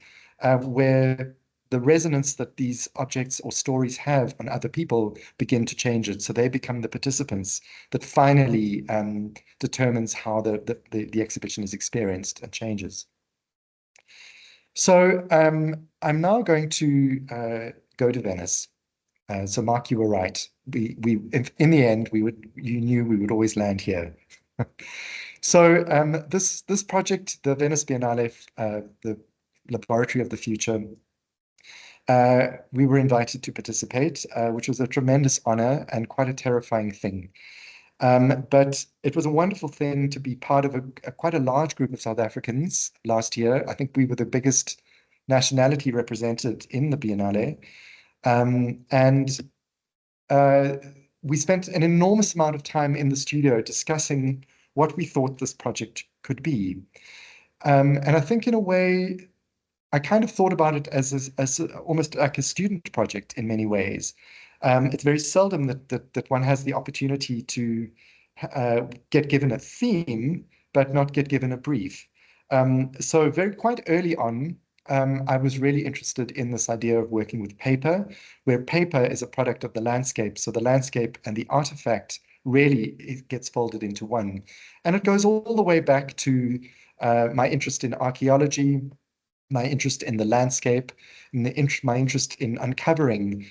where the resonance that these objects or stories have on other people begin to change it. So they become the participants that finally determines how the exhibition is experienced and changes. So I'm now going to go to Venice. So Mark, you were right. In the end, you knew we would always land here. So this project, the Venice Biennale, the Laboratory of the Future, we were invited to participate, which was a tremendous honor and quite a terrifying thing. But it was a wonderful thing to be part of quite a large group of South Africans last year. I think we were the biggest nationality represented in the Biennale. we spent an enormous amount of time in the studio discussing what we thought this project could be. And I think in a way, I kind of thought about it as almost like a student project in many ways. It's very seldom that one has the opportunity to get given a theme, but not get given a brief. So quite early on, I was really interested in this idea of working with paper, where paper is a product of the landscape. So the landscape and the artifact really it gets folded into one. And it goes all the way back to my interest in archaeology, my interest in the landscape, and my interest in uncovering,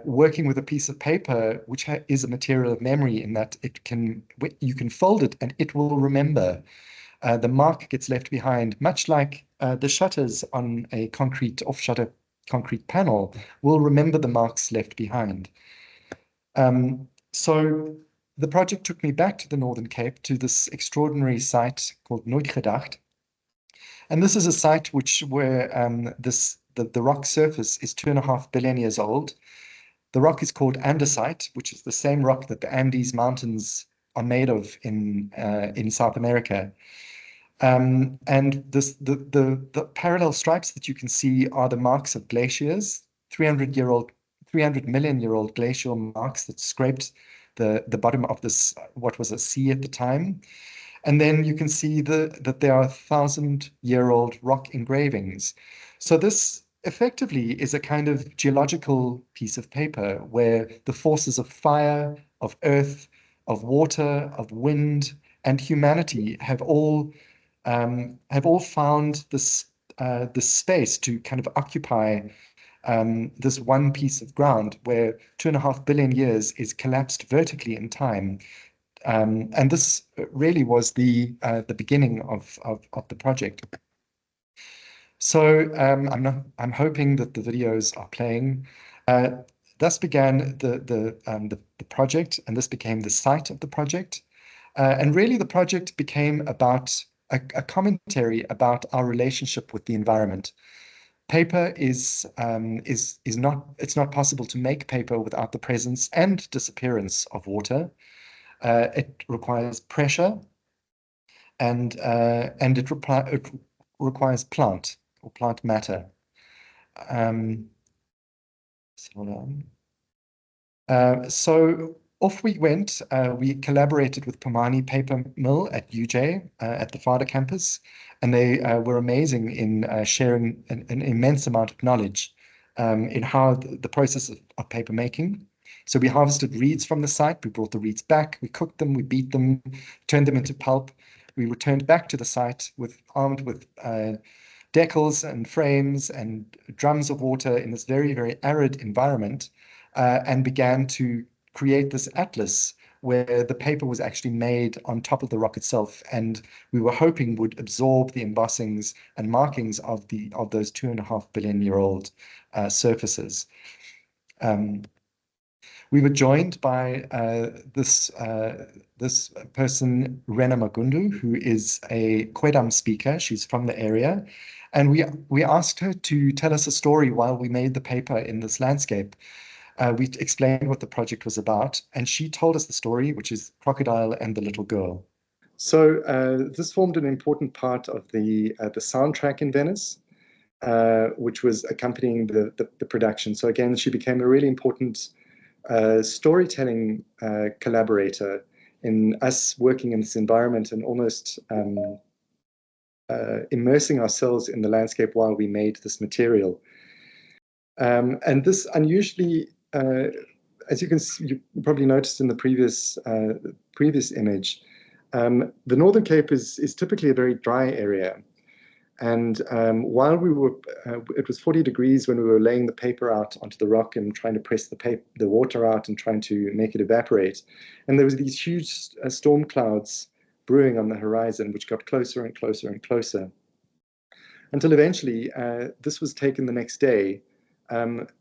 working with a piece of paper, which is a material of memory in that you can fold it and it will remember. The mark gets left behind, much like the shutters on a off-shutter concrete panel will remember the marks left behind. So the project took me back to the Northern Cape to this extraordinary site called Nooit Gedacht. And this is a site where the rock surface is 2.5 billion years old. The rock is called andesite, which is the same rock that the Andes Mountains are made of in South America. And the parallel stripes that you can see are the marks of glaciers, 300 million year old glacial marks that scraped the bottom of this, what was a sea at the time. And then you can see that there are 1,000-year-old rock engravings. So this effectively is a kind of geological piece of paper where the forces of fire, of earth, of water, of wind, and humanity have all found this space to kind of occupy this one piece of ground where 2.5 billion years is collapsed vertically in time. And this really was the beginning of the project. So I'm hoping that the videos are playing. Thus began the project, and this became the site of the project. And really, the project became about a commentary about our relationship with the environment. Paper is not possible to make paper without the presence and disappearance of water. It requires pressure, and it requires plant matter. So off we went. We collaborated with Pomani Paper Mill at UJ at the Fada campus, and they were amazing in sharing an immense amount of knowledge in how the process of paper making. So we harvested reeds from the site, we brought the reeds back, we cooked them, we beat them, turned them into pulp. We returned back to the site armed with decals and frames and drums of water in this very, very arid environment, and began to create this atlas where the paper was actually made on top of the rock itself, and we were hoping would absorb the embossings and markings of those 2.5 billion year old surfaces. We were joined by this person, Rena Magundu, who is a Kwedam speaker. She's from the area. And we asked her to tell us a story while we made the paper in this landscape. We explained what the project was about, and she told us the story, which is Crocodile and the Little Girl. So this formed an important part of the soundtrack in Venice, which was accompanying the production. So again, she became a really important storytelling collaborator in us working in this environment and almost immersing ourselves in the landscape while we made this material. And this unusually, as you can see, you probably noticed in the previous image, the Northern Cape is typically a very dry area. And while it was 40 degrees when we were laying the paper out onto the rock and trying to press the water out and trying to make it evaporate. And there was these huge storm clouds brewing on the horizon, which got closer and closer and closer. Until eventually, this was taken the next day.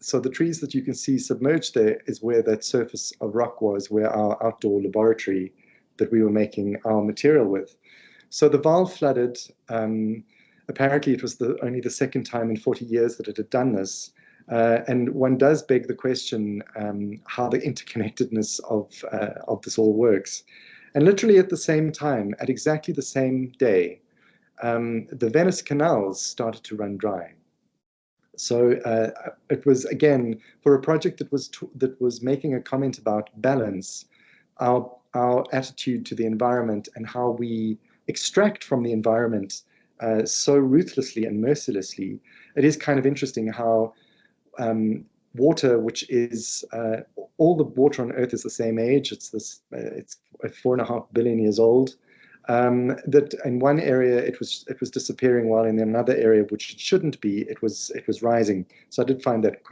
So the trees that you can see submerged there is where that surface of rock was, where our outdoor laboratory that we were making our material with. So the Vaal flooded. Apparently, it was only the second time in 40 years that it had done this. And one does beg the question how the interconnectedness of this all works. And literally at the same time, at exactly the same day, the Venice canals started to run dry. So it was, again, for a project that was making a comment about balance, our attitude to the environment and how we extract from the environment so ruthlessly and mercilessly. It is kind of interesting how water, which is all the water on Earth is the same age. It's 4.5 billion years old. That in one area it was disappearing, while in another area, which it shouldn't be, it was rising. So I did find that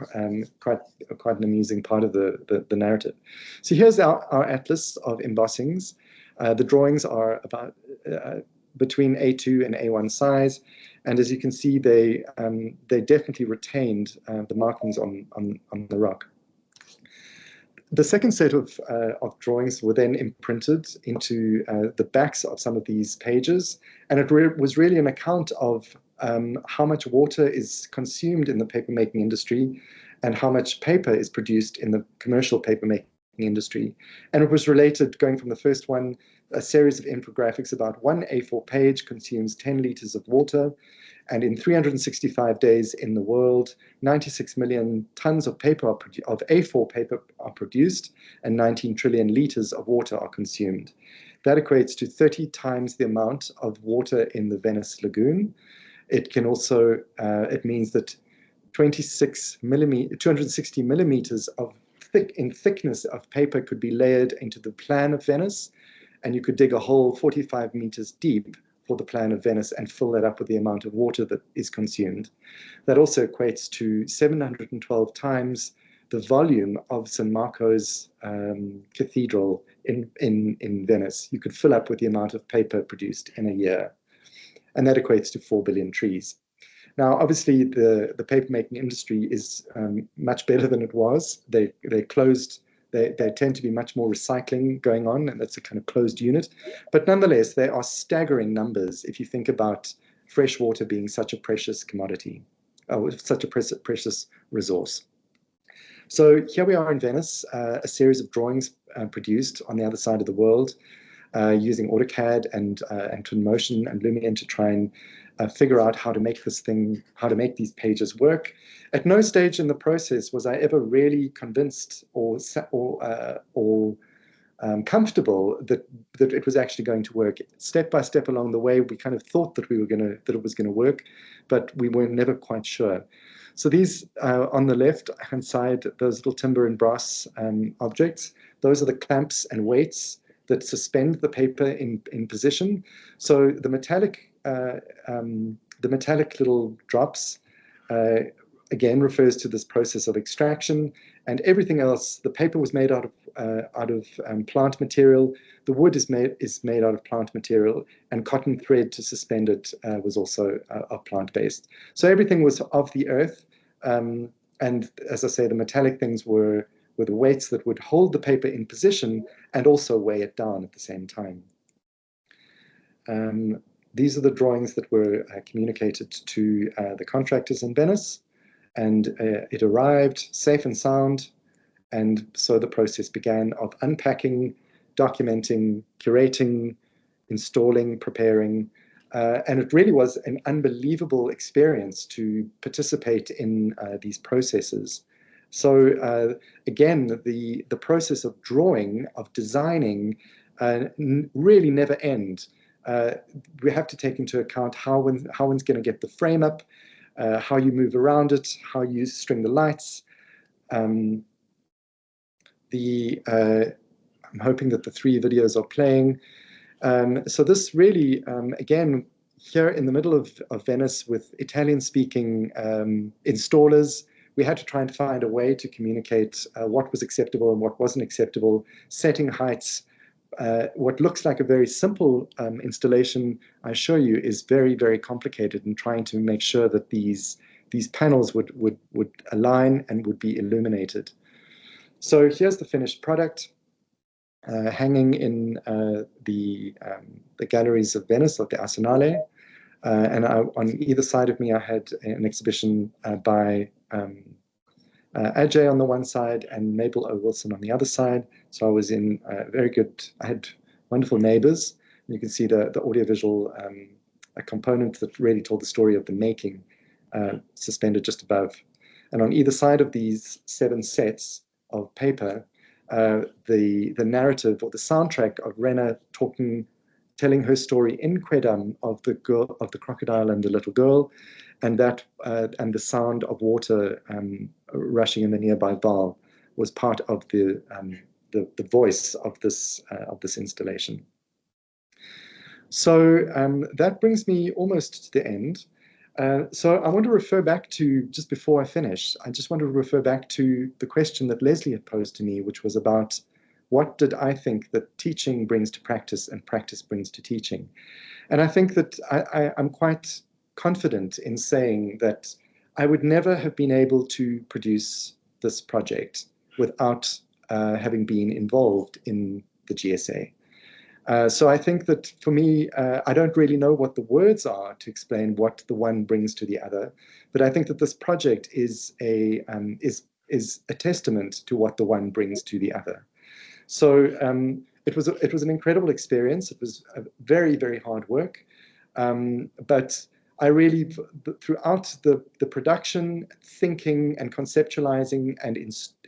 quite an amusing part of the narrative. So here's our atlas of embossings. The drawings are about between A2 and A1 size, and as you can see, they definitely retained the markings on the rock. The second set of drawings were then imprinted into the backs of some of these pages, and it was really an account of how much water is consumed in the papermaking industry and how much paper is produced in the commercial papermaking industry. And it was related, going from the first one, a series of infographics about one A4 page consumes 10 liters of water, and in 365 days in the world, 96 million tons of paper of A4 paper are produced, and 19 trillion liters of water are consumed. That equates to 30 times the amount of water in the Venice lagoon. It can also, it means that 260 millimeters in thickness of paper could be layered into the plan of Venice, and you could dig a hole 45 meters deep for the plan of Venice and fill that up with the amount of water that is consumed. That also equates to 712 times the volume of San Marco's cathedral in Venice. You could fill up with the amount of paper produced in a year. And that equates to 4 billion trees. Now, obviously, the papermaking industry is much better than it was. They closed. They tend to be much more recycling going on, and that's a kind of closed unit. But nonetheless, they are staggering numbers if you think about fresh water being such a precious commodity, such a precious resource. So here we are in Venice, a series of drawings produced on the other side of the world using AutoCAD and Twinmotion and Lumion to try and figure out how to make these pages work. At no stage in the process was I ever really convinced or comfortable that it was actually going to work. Step by step along the way, we kind of thought that it was gonna work, but we were never quite sure. So these on the left-hand side, those little timber and brass objects, those are the clamps and weights that suspend the paper in position. So the metallic little drops again refers to this process of extraction, and everything else. The paper was made out of plant material. The wood is made out of plant material, and cotton thread to suspend it was also plant-based. So everything was of the earth, and as I say, the metallic things were the weights that would hold the paper in position and also weigh it down at the same time. These are the drawings that were communicated to the contractors in Venice, and it arrived safe and sound, and so the process began of unpacking, documenting, curating, installing, preparing, and it really was an unbelievable experience to participate in these processes. So again, the process of drawing, of designing, really never end. We have to take into account how one's going to get the frame up, how you move around it, how you string the lights. I'm hoping that the 3 videos are playing. So this really, again, here in the middle of Venice with Italian-speaking installers, we had to try and find a way to communicate what was acceptable and what wasn't acceptable, setting heights. What looks like a very simple installation, I assure you, is very, very complicated in trying to make sure that these panels would align and would be illuminated. So here's the finished product hanging in the galleries of Venice, of the Arsenale. And on either side of me, I had an exhibition by Ajay on the one side and Mabel O. Wilson on the other side. So I was in I had wonderful neighbors. You can see the audiovisual a component that really told the story of the making suspended just above. And on either side of these 7 sets of paper, the narrative or the soundtrack of Rena telling her story in Quedam of the crocodile and the little girl, and and the sound of water rushing in the nearby Vaal was part of the voice of this installation. So that brings me almost to the end. So I want to refer back to, just before I finish, I just want to refer back to the question that Leslie had posed to me, which was about what did I think that teaching brings to practice and practice brings to teaching. And I think that I'm quite confident in saying that I would never have been able to produce this project without having been involved in the GSA. So I think that for me, I don't really know what the words are to explain what the one brings to the other, but I think that this project is a testament to what the one brings to the other. So it was an incredible experience. It was very, very hard work, but I really, throughout the production, thinking and conceptualizing and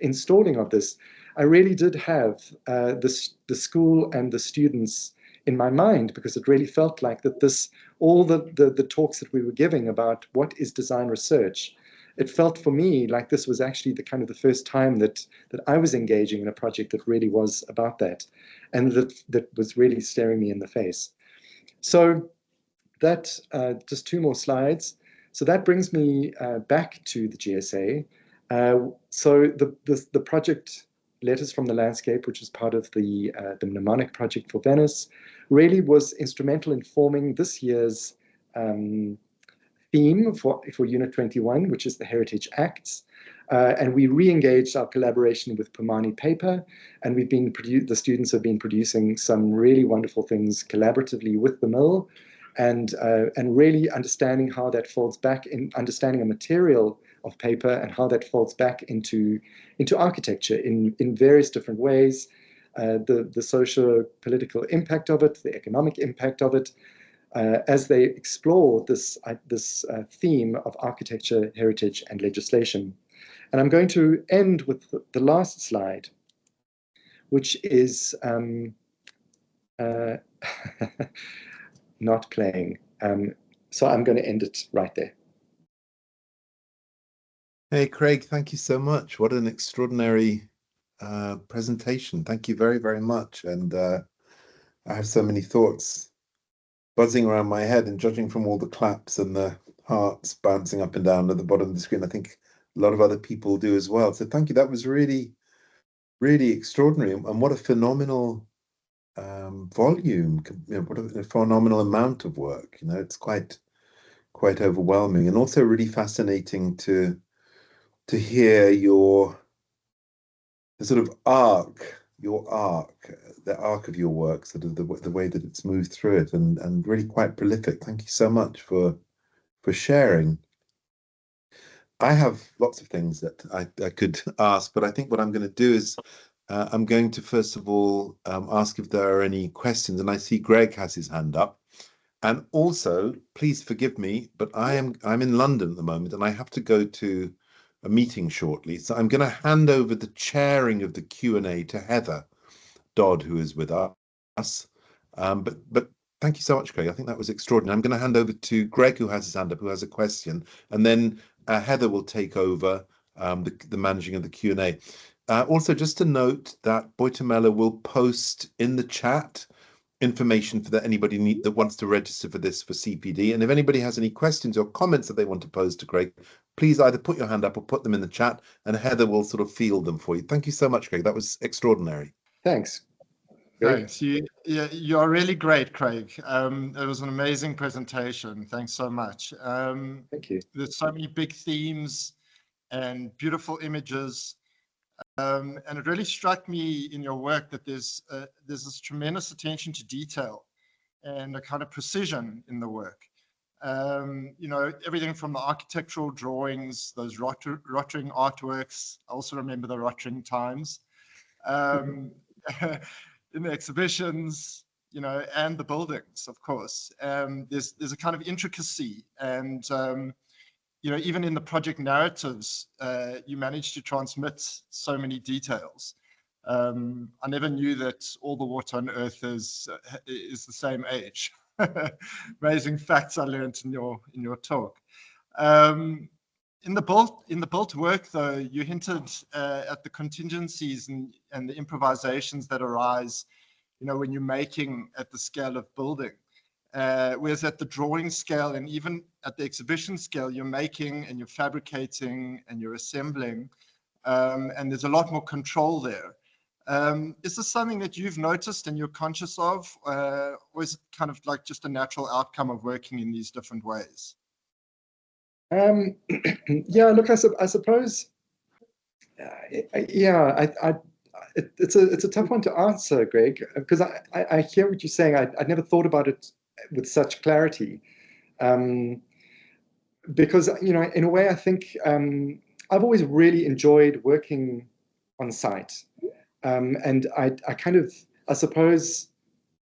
installing of this, I really did have the school and the students in my mind, because it really felt like that all the talks that we were giving about what is design research, it felt for me like this was actually the first time that I was engaging in a project that really was about that, and that was really staring me in the face. So that, just 2 more slides. So that brings me back to the GSA. So the project Letters from the Landscape, which is part of the mnemonic project for Venice, really was instrumental in forming this year's theme for Unit 21, which is the Heritage Acts. And we re-engaged our collaboration with Pomani Paper, and the students have been producing some really wonderful things collaboratively with the mill, and really understanding how that folds back in understanding a material of paper and how that folds back into architecture in various different ways, the socio-political impact of it, the economic impact of it, as they explore this theme of architecture, heritage, and legislation. And I'm going to end with the last slide, which is not playing. So I'm going to end it right there. Hey, Craig, thank you so much. What an extraordinary presentation. Thank you very, very much. And I have so many thoughts buzzing around my head, and judging from all the claps and the hearts bouncing up and down at the bottom of the screen, I think a lot of other people do as well. So thank you. That was really, really extraordinary. And what a phenomenal volume, what a phenomenal amount of work. It's quite overwhelming, and also really fascinating to hear the sort of arc, the arc of your work, sort of the way that it's moved through it, and really quite prolific. Thank you so much for sharing. I have lots of things that I could ask, but I think what I'm going to do is I'm going to first of all ask if there are any questions, and I see Greg has his hand up. And also, please forgive me, but I'm in London at the moment, and I have to go to a meeting shortly. So I'm going to hand over the chairing of the Q&A to Heather Dodd, who is with us. But thank you so much, Craig. I think that was extraordinary. I'm going to hand over to Greg, who has his hand up, who has a question, and then Heather will take over the managing of the Q&A. Also, just to note that Boitumelo will post in the chat information for anybody that wants to register for this for CPD. And if anybody has any questions or comments that they want to pose to Craig, please either put your hand up or put them in the chat, and Heather will sort of field them for you. Thank you so much, Craig. That was extraordinary. Thanks. Thanks. You are really great, Craig. It was an amazing presentation. Thanks so much. Thank you. There's so many big themes and beautiful images. And it really struck me in your work that there's this tremendous attention to detail and a kind of precision in the work. You know, everything from the architectural drawings, those Rottering artworks. I also remember the Rottering times. In the exhibitions, you know, and the buildings, of course. There's a kind of intricacy, and you know, even in the project narratives, you manage to transmit so many details. I never knew that all the water on Earth is the same age. Amazing facts I learned in your talk. In the built work, though, you hinted at the contingencies and the improvisations that arise, you know, when you're making at the scale of building. Whereas at the drawing scale and even at the exhibition scale, you're making and you're fabricating and you're assembling, and there's a lot more control there. Is this something that you've noticed and you're conscious of, or is it kind of like just a natural outcome of working in these different ways? Yeah, look, I suppose, yeah, it's a tough one to answer, Greg, because I hear what you're saying. I never thought about it with such clarity, because, you know, in a way, I think I've always really enjoyed working on site. And I suppose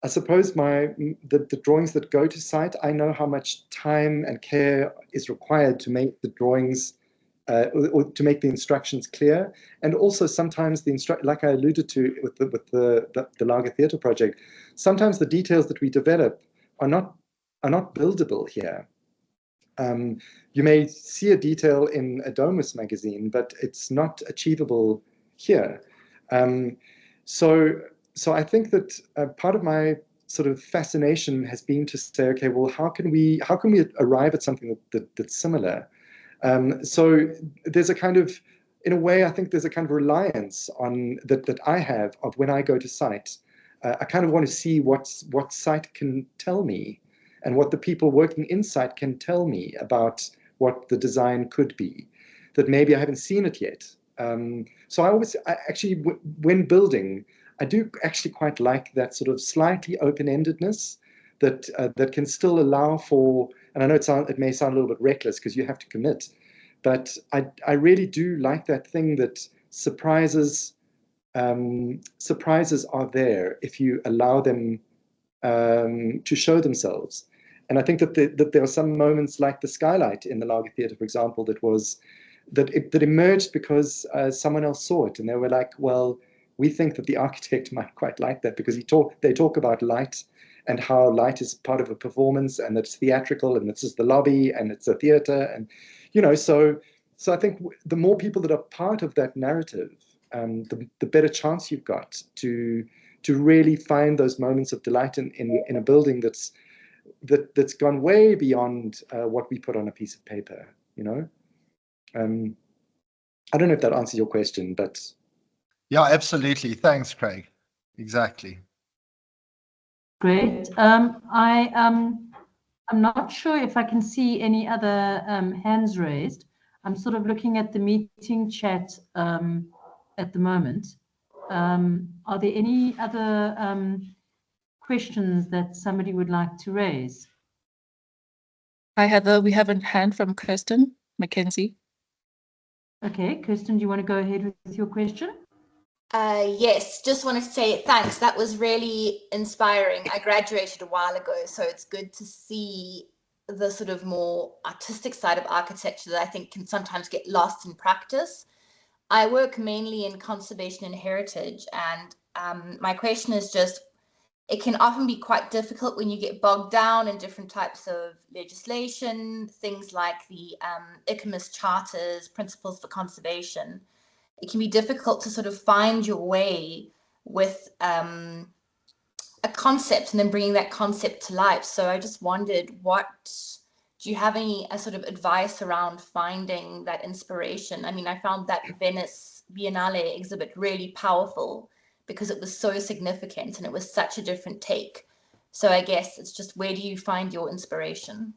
the drawings that go to site, I know how much time and care is required to make the drawings or to make the instructions clear, and also sometimes like I alluded to with the Lager Theatre project, sometimes the details that we develop are not buildable here. You may see a detail in a Domus magazine, but it's not achievable here. So I think that part of my sort of fascination has been to say, okay, well, how can we arrive at something that's similar? So there's a kind of, in a way, I think there's a kind of reliance on that I have of when I go to site. I kind of want to see what site can tell me, and what the people working in site can tell me about what the design could be, that maybe I haven't seen it yet. So I actually, when building, I do actually quite like that sort of slightly open-endedness that can still allow for, and I know it may sound a little bit reckless because you have to commit, but I really do like that thing that surprises are there if you allow them to show themselves. And I think that there are some moments like the skylight in the Lager Theatre, for example, that emerged because someone else saw it, and they were like, well, we think that the architect might quite like that, because they talk about light and how light is part of a performance, and that it's theatrical, and this is the lobby, and it's a theatre, and, you know, so I think the more people that are part of that narrative, the better chance you've got to really find those moments of delight in a building that's gone way beyond what we put on a piece of paper, you know. I don't know if that answers your question, but yeah, absolutely. Thanks, Craig. Exactly. Great. I'm not sure if I can see any other hands raised. I'm sort of looking at the meeting chat at the moment. Are there any other questions that somebody would like to raise? Hi, Heather. We have a hand from Kirsten Mackenzie. Okay, Kirsten, do you want to go ahead with your question? Yes, just wanted to say thanks. That was really inspiring. I graduated a while ago, so it's good to see the sort of more artistic side of architecture that I think can sometimes get lost in practice. I work mainly in conservation and heritage, and my question is just, it can often be quite difficult when you get bogged down in different types of legislation, things like the ICMIS charters, principles for conservation. It can be difficult to sort of find your way with a concept and then bringing that concept to life. So I just wondered, do you have any sort of advice around finding that inspiration? I mean, I found that Venice Biennale exhibit really powerful because it was so significant and it was such a different take. So I guess it's just, where do you find your inspiration?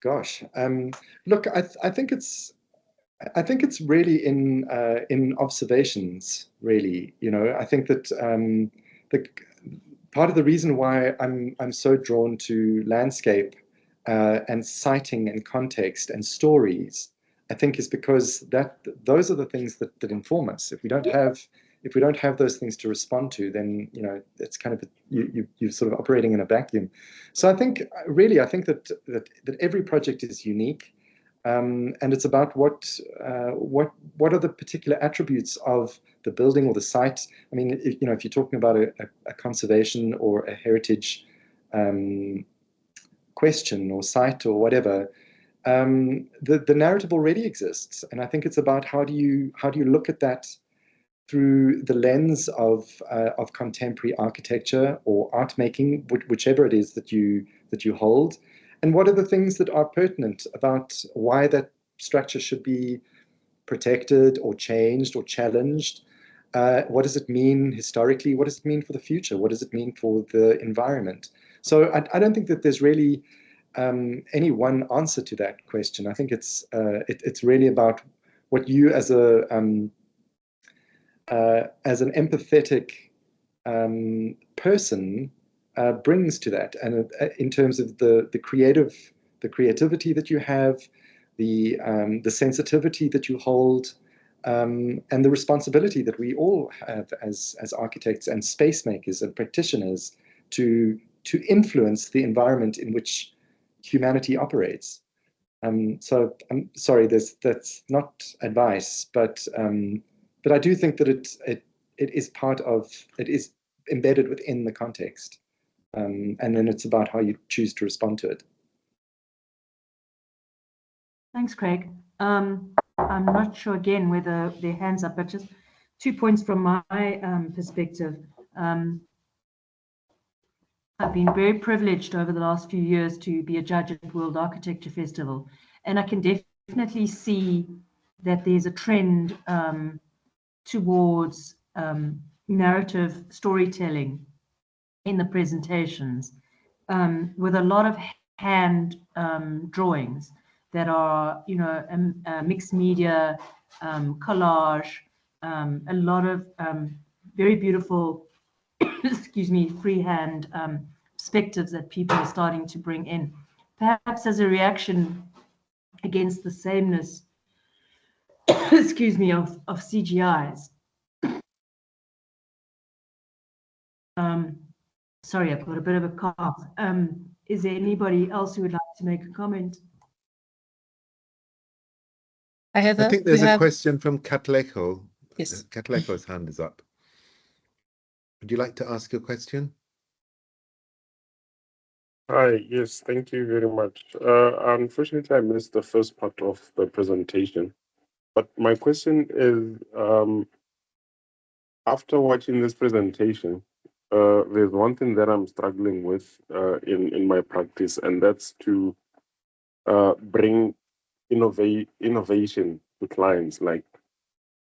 Gosh, look, I think it's really in observations, really. You know, I think that part of the reason why I'm so drawn to landscape and siting and context and stories, I think, is because those are the things that inform us. If we don't have those things to respond to, then it's kind of you're sort of operating in a vacuum. So I think that every project is unique, and it's about what are the particular attributes of the building or the site. I mean, if you're talking about a conservation or a heritage question or site or whatever, the narrative already exists, and I think it's about how do you look at that through the lens of contemporary architecture or art making, whichever it is that you hold, and what are the things that are pertinent about why that structure should be protected or changed or challenged. What does it mean historically? What does it mean for the future? What does it mean for the environment? So I don't think that there's really any one answer to that question. I think it's really about what you as an empathetic person brings to that, and in terms of the creativity that you have, the sensitivity that you hold, and the responsibility that we all have as architects and space makers and practitioners to influence the environment in which humanity operates. So I'm sorry, that's not advice, but I do think that it is embedded within the context, and then it's about how you choose to respond to it. Thanks, Craig. I'm not sure again whether their hands up, but just 2 points from my perspective. I've been very privileged over the last few years to be a judge at World Architecture Festival, and I can definitely see that there's a trend towards narrative storytelling in the presentations, with a lot of hand drawings that are, mixed media, collage, a lot of very beautiful, excuse me, freehand perspectives that people are starting to bring in, perhaps as a reaction against the sameness, excuse me, of CGIs. Sorry, I've got a bit of a cough. Is there anybody else who would like to make a comment? I think there's a question from Katleko. Yes. Katleko's hand is up. Would you like to ask your question? Hi, yes, thank you very much. Unfortunately, I missed the first part of the presentation, but my question is, after watching this presentation, there's one thing that I'm struggling with in my practice, and that's to bring innovation to clients. Like,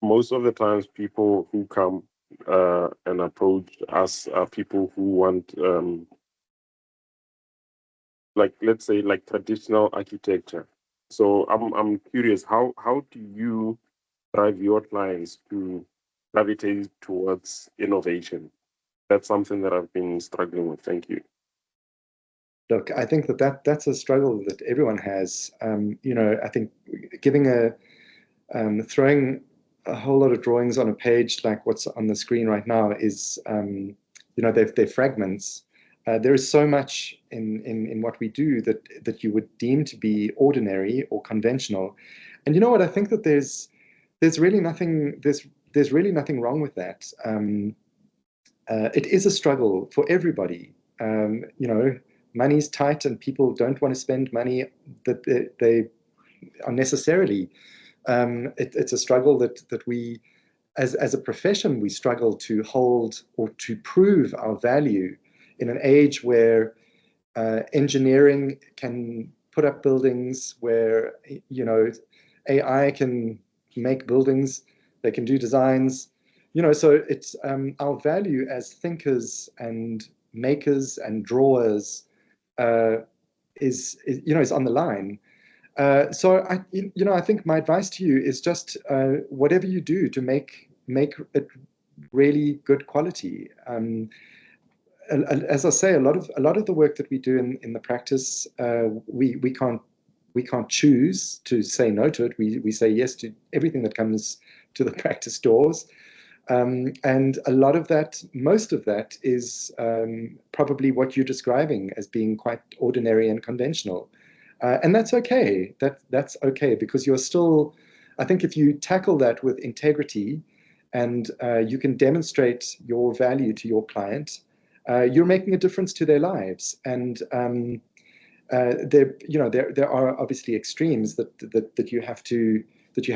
most of the times, people who come and approach us are people who want, like, let's say, like traditional architecture. So I'm curious, how do you drive your clients to gravitate towards innovation? That's something that I've been struggling with. Thank you. Look, I think that's a struggle that everyone has. I think throwing a whole lot of drawings on a page like what's on the screen right now is, they're fragments. There is so much in what we do that you would deem to be ordinary or conventional, and you know what? I think that there's really nothing wrong with that. It is a struggle for everybody. Money's tight, and people don't want to spend money that they unnecessarily. It's a struggle that we, as a profession, we struggle to hold or to prove our value in an age where engineering can put up buildings, where AI can make buildings, they can do designs. So it's our value as thinkers and makers and drawers is on the line. So I think my advice to you is just whatever you do to make it really good quality. as I say, a lot of the work that we do in the practice, we can't choose to say no to it. We say yes to everything that comes to the practice doors. And a lot of that, most of that is probably what you're describing as being quite ordinary and conventional. And that's okay. That's okay, because you're still, I think if you tackle that with integrity and you can demonstrate your value to your client, you're making a difference to their lives. And there are obviously extremes that you have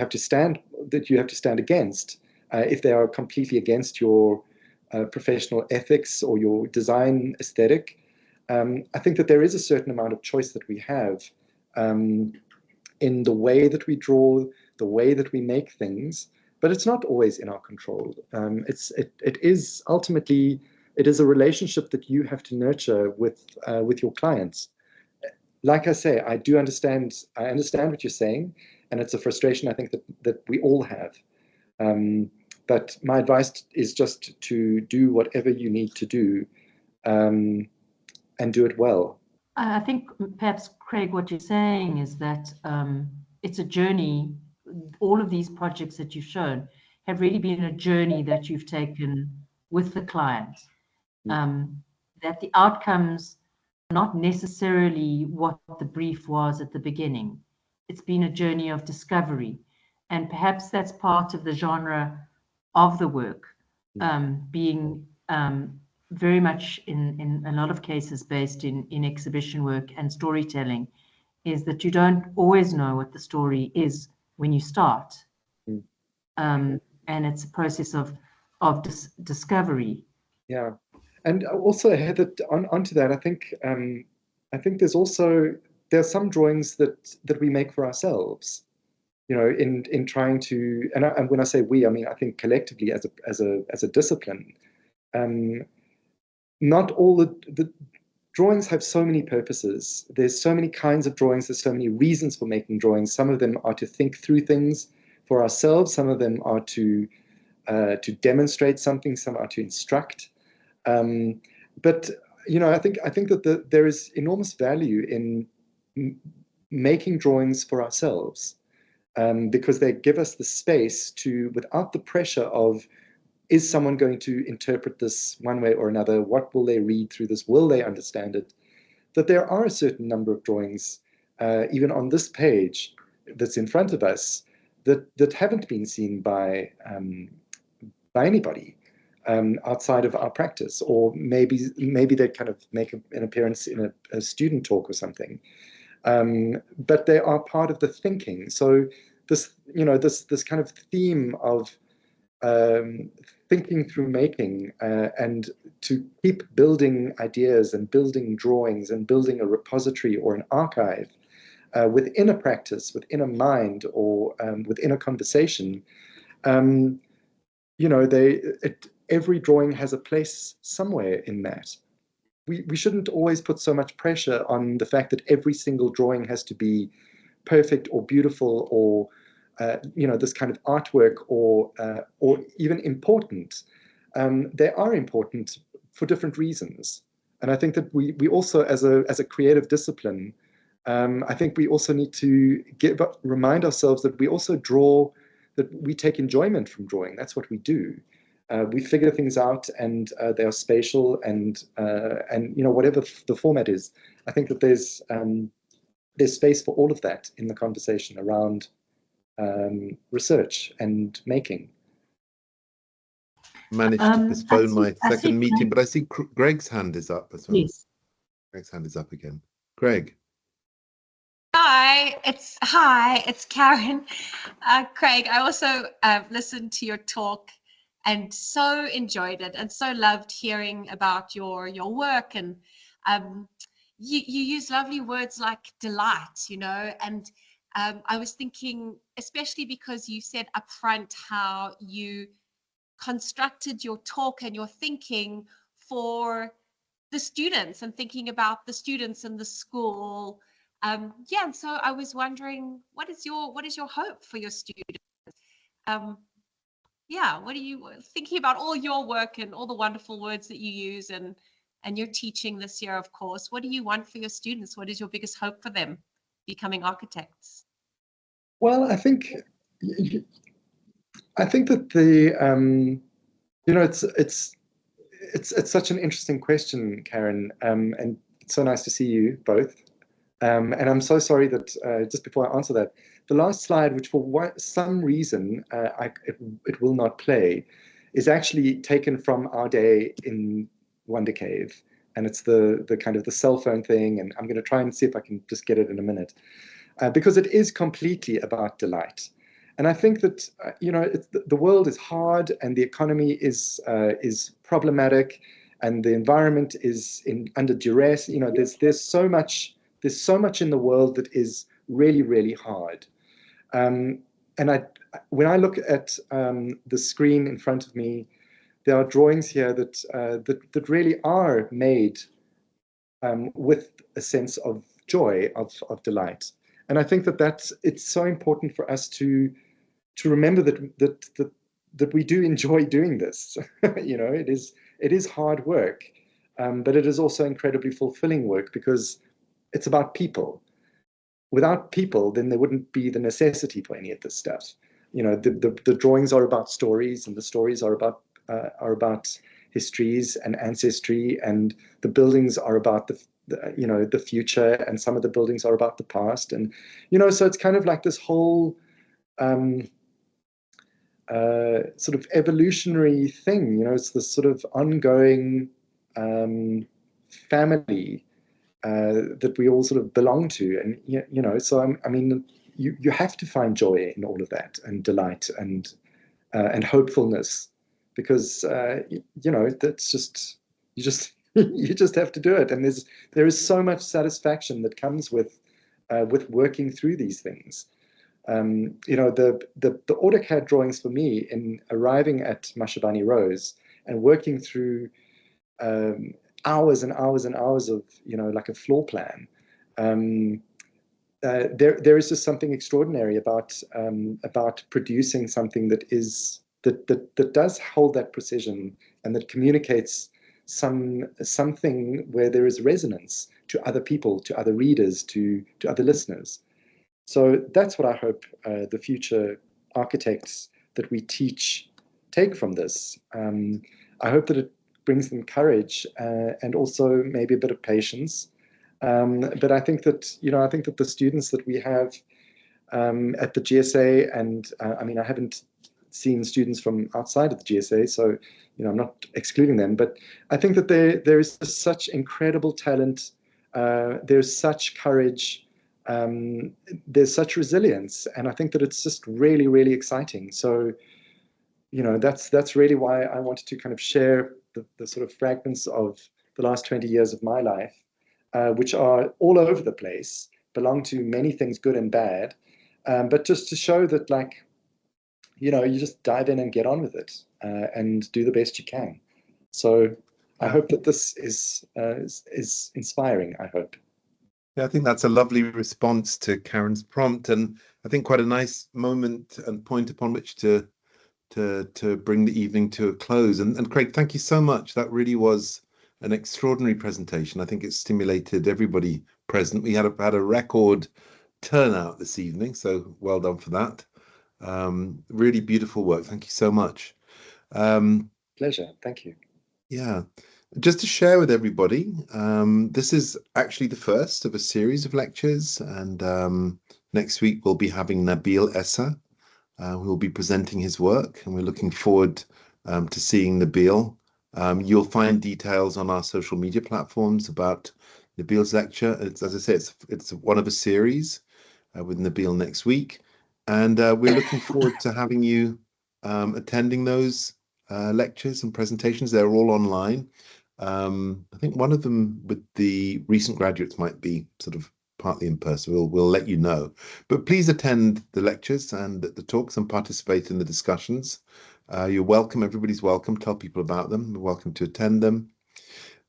to stand against. If they are completely against your professional ethics or your design aesthetic, I think that there is a certain amount of choice that we have in the way that we draw, the way that we make things, but it's not always in our control. It is ultimately, it is a relationship that you have to nurture with your clients. Like I say, I understand what you're saying, and it's a frustration I think that we all have. But my advice is just to do whatever you need to do, and do it well. I think perhaps, Craig, what you're saying is that it's a journey. All of these projects that you've shown have really been a journey that you've taken with the client. That the outcomes are not necessarily what the brief was at the beginning. It's been a journey of discovery. And perhaps that's part of the genre of the work, being very much in a lot of cases based in exhibition work and storytelling, is that you don't always know what the story is when you start. And it's a process of discovery. Yeah. And also, Heather, onto that, I think there's some drawings that we make for ourselves. In trying to, and when I say we, I mean I think collectively as a discipline. Not all the drawings have so many purposes. There's so many kinds of drawings. There's so many reasons for making drawings. Some of them are to think through things for ourselves. Some of them are to demonstrate something. Some are to instruct. But I think that there is enormous value in making drawings for ourselves. Because they give us the space to, without the pressure of, is someone going to interpret this one way or another? What will they read through this? Will they understand it? That there are a certain number of drawings, even on this page that's in front of us, that haven't been seen by anybody outside of our practice, or maybe they kind of make an appearance in a student talk or something. But they are part of the thinking. So this kind of theme of thinking through making, and to keep building ideas and building drawings and building a repository or an archive within a practice, within a mind, or within a conversation. Every drawing has a place somewhere in that. We shouldn't always put so much pressure on the fact that every single drawing has to be perfect or beautiful, or this kind of artwork, or even important. They are important for different reasons, and I think that we also, as a creative discipline, I think we also need to remind ourselves that we also draw, that we take enjoyment from drawing. That's what we do. We figure things out, and they are spatial, and whatever the format is. I think that there's space for all of that in the conversation around research and making. Managed to postpone my second meeting, but I see Greg's hand is up as well. Yes. Greg's hand is up again. Greg. Hi, it's Karen. Craig, I also listened to your talk and so enjoyed it, and so loved hearing about your work, and you use lovely words like delight, and I was thinking, especially because you said up front how you constructed your talk and your thinking for the students, and thinking about the students in the school. And so I was wondering, what is your hope for your students? What are you thinking about all your work and all the wonderful words that you use, and and you're teaching this year, of course. What do you want for your students? What is your biggest hope for them becoming architects? Well, I think that the it's such an interesting question, Karen, and it's so nice to see you both. And I'm so sorry that just before I answer that, the last slide, which for some reason it will not play, is actually taken from our day in Wonder Cave, and it's the kind of the cell phone thing. And I'm going to try and see if I can just get it in a minute, because it is completely about delight. And I think that the world is hard, and the economy is problematic, and the environment is under duress. There's so much in the world that is really, really hard. And when I look at the screen in front of me, there are drawings here that really are made with a sense of joy, of delight. And I think that it's so important for us to remember that we do enjoy doing this. It is hard work, but it is also incredibly fulfilling work, because it's about people. Without people, then there wouldn't be the necessity for any of this stuff. The drawings are about stories, and the stories are about histories and ancestry, and the buildings are about the future, and some of the buildings are about the past, and so it's kind of like this whole sort of evolutionary thing. It's this sort of ongoing family that we all sort of belong to, and so I mean, you have to find joy in all of that, and delight, and hopefulness, because that's just you just have to do it, and there is so much satisfaction that comes with working through these things. The AutoCAD drawings for me, in arriving at Mashabane Rose and working through hours and hours and hours of like a floor plan, there is just something extraordinary about producing something that does hold that precision, and that communicates something where there is resonance to other people, to other readers, to other listeners. So that's what I hope the future architects that we teach take from this. I hope that it brings them courage, and also maybe a bit of patience. But I think that the students that we have at the GSA, and I mean, I haven't seen students from outside of the GSA, so I'm not excluding them, but I think that there is such incredible talent, there's such courage, there's such resilience, and I think that it's just really, really exciting. So that's really why I wanted to kind of share the sort of fragments of the last 20 years of my life, which are all over the place, belong to many things, good and bad, but just to show that, like, you just dive in and get on with it, and do the best you can. So I hope that this is inspiring, I hope. Yeah, I think that's a lovely response to Karen's prompt, and I think quite a nice moment and point upon which to bring the evening to a close. And Craig, thank you so much. That really was an extraordinary presentation. I think it stimulated everybody present. We had a record turnout this evening, so well done for that. Really beautiful work. Thank you so much. Pleasure. Thank you. Yeah. Just to share with everybody, this is actually the first of a series of lectures, and next week we'll be having Nabil Essa, who will be presenting his work, and we're looking forward to seeing Nabil. You'll find details on our social media platforms about Nabil's lecture. As I say, it's one of a series with Nabil next week, and we're looking forward to having you attending those lectures and presentations. They're all online. I think one of them with the recent graduates might be sort of partly in person. We'll let you know. But please attend the lectures and the talks and participate in the discussions. You're welcome. Everybody's welcome. Tell people about them. You're welcome to attend them.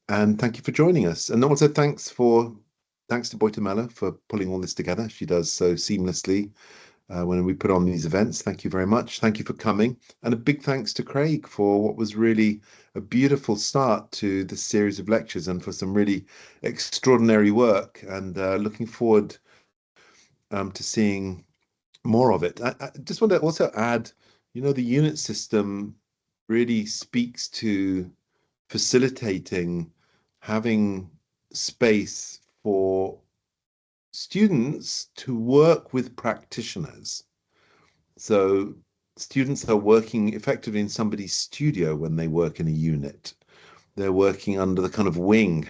And thank you for joining us. And also thanks to Boitamela for pulling all this together. She does so seamlessly. when we put on these events. Thank you very much. Thank you for coming. And a big thanks to Craig for what was really a beautiful start to this series of lectures and for some really extraordinary work, and looking forward to seeing more of it. I just want to also add, you know, the unit system really speaks to facilitating having space for students to work with practitioners. So students are working effectively in somebody's studio when they work in a unit. They're working under the kind of wing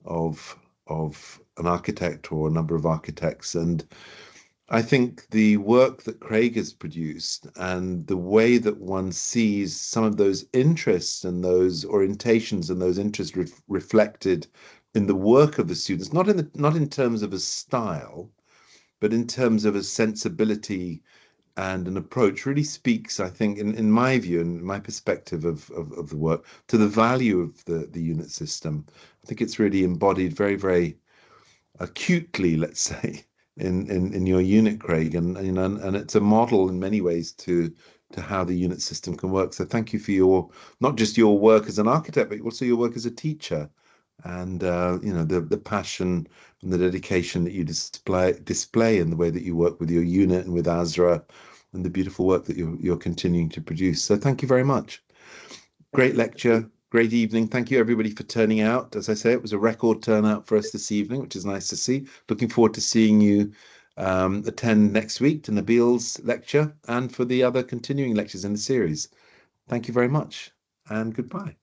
of an architect or a number of architects. And I think the work that Craig has produced and the way that one sees some of those interests and those orientations and those interests reflected in the work of the students, not in terms of a style, but in terms of a sensibility and an approach, really speaks, I think, in my view and my perspective of the work, to the value of the unit system. I think it's really embodied very, very acutely, let's say, in your unit, Craig, and you know, and it's a model in many ways to how the unit system can work. So thank you for your, not just your work as an architect, but also your work as a teacher, and you know, the passion and the dedication that you display in the way that you work with your unit and with Azraa, and the beautiful work that you're continuing to produce. So thank you very much. Great lecture. Great evening. Thank you, everybody, for turning out. As I say, it was a record turnout for us this evening, which is nice to see. Looking forward to seeing you attend next week to Nabil's lecture and for the other continuing lectures in the series. Thank you very much, and goodbye.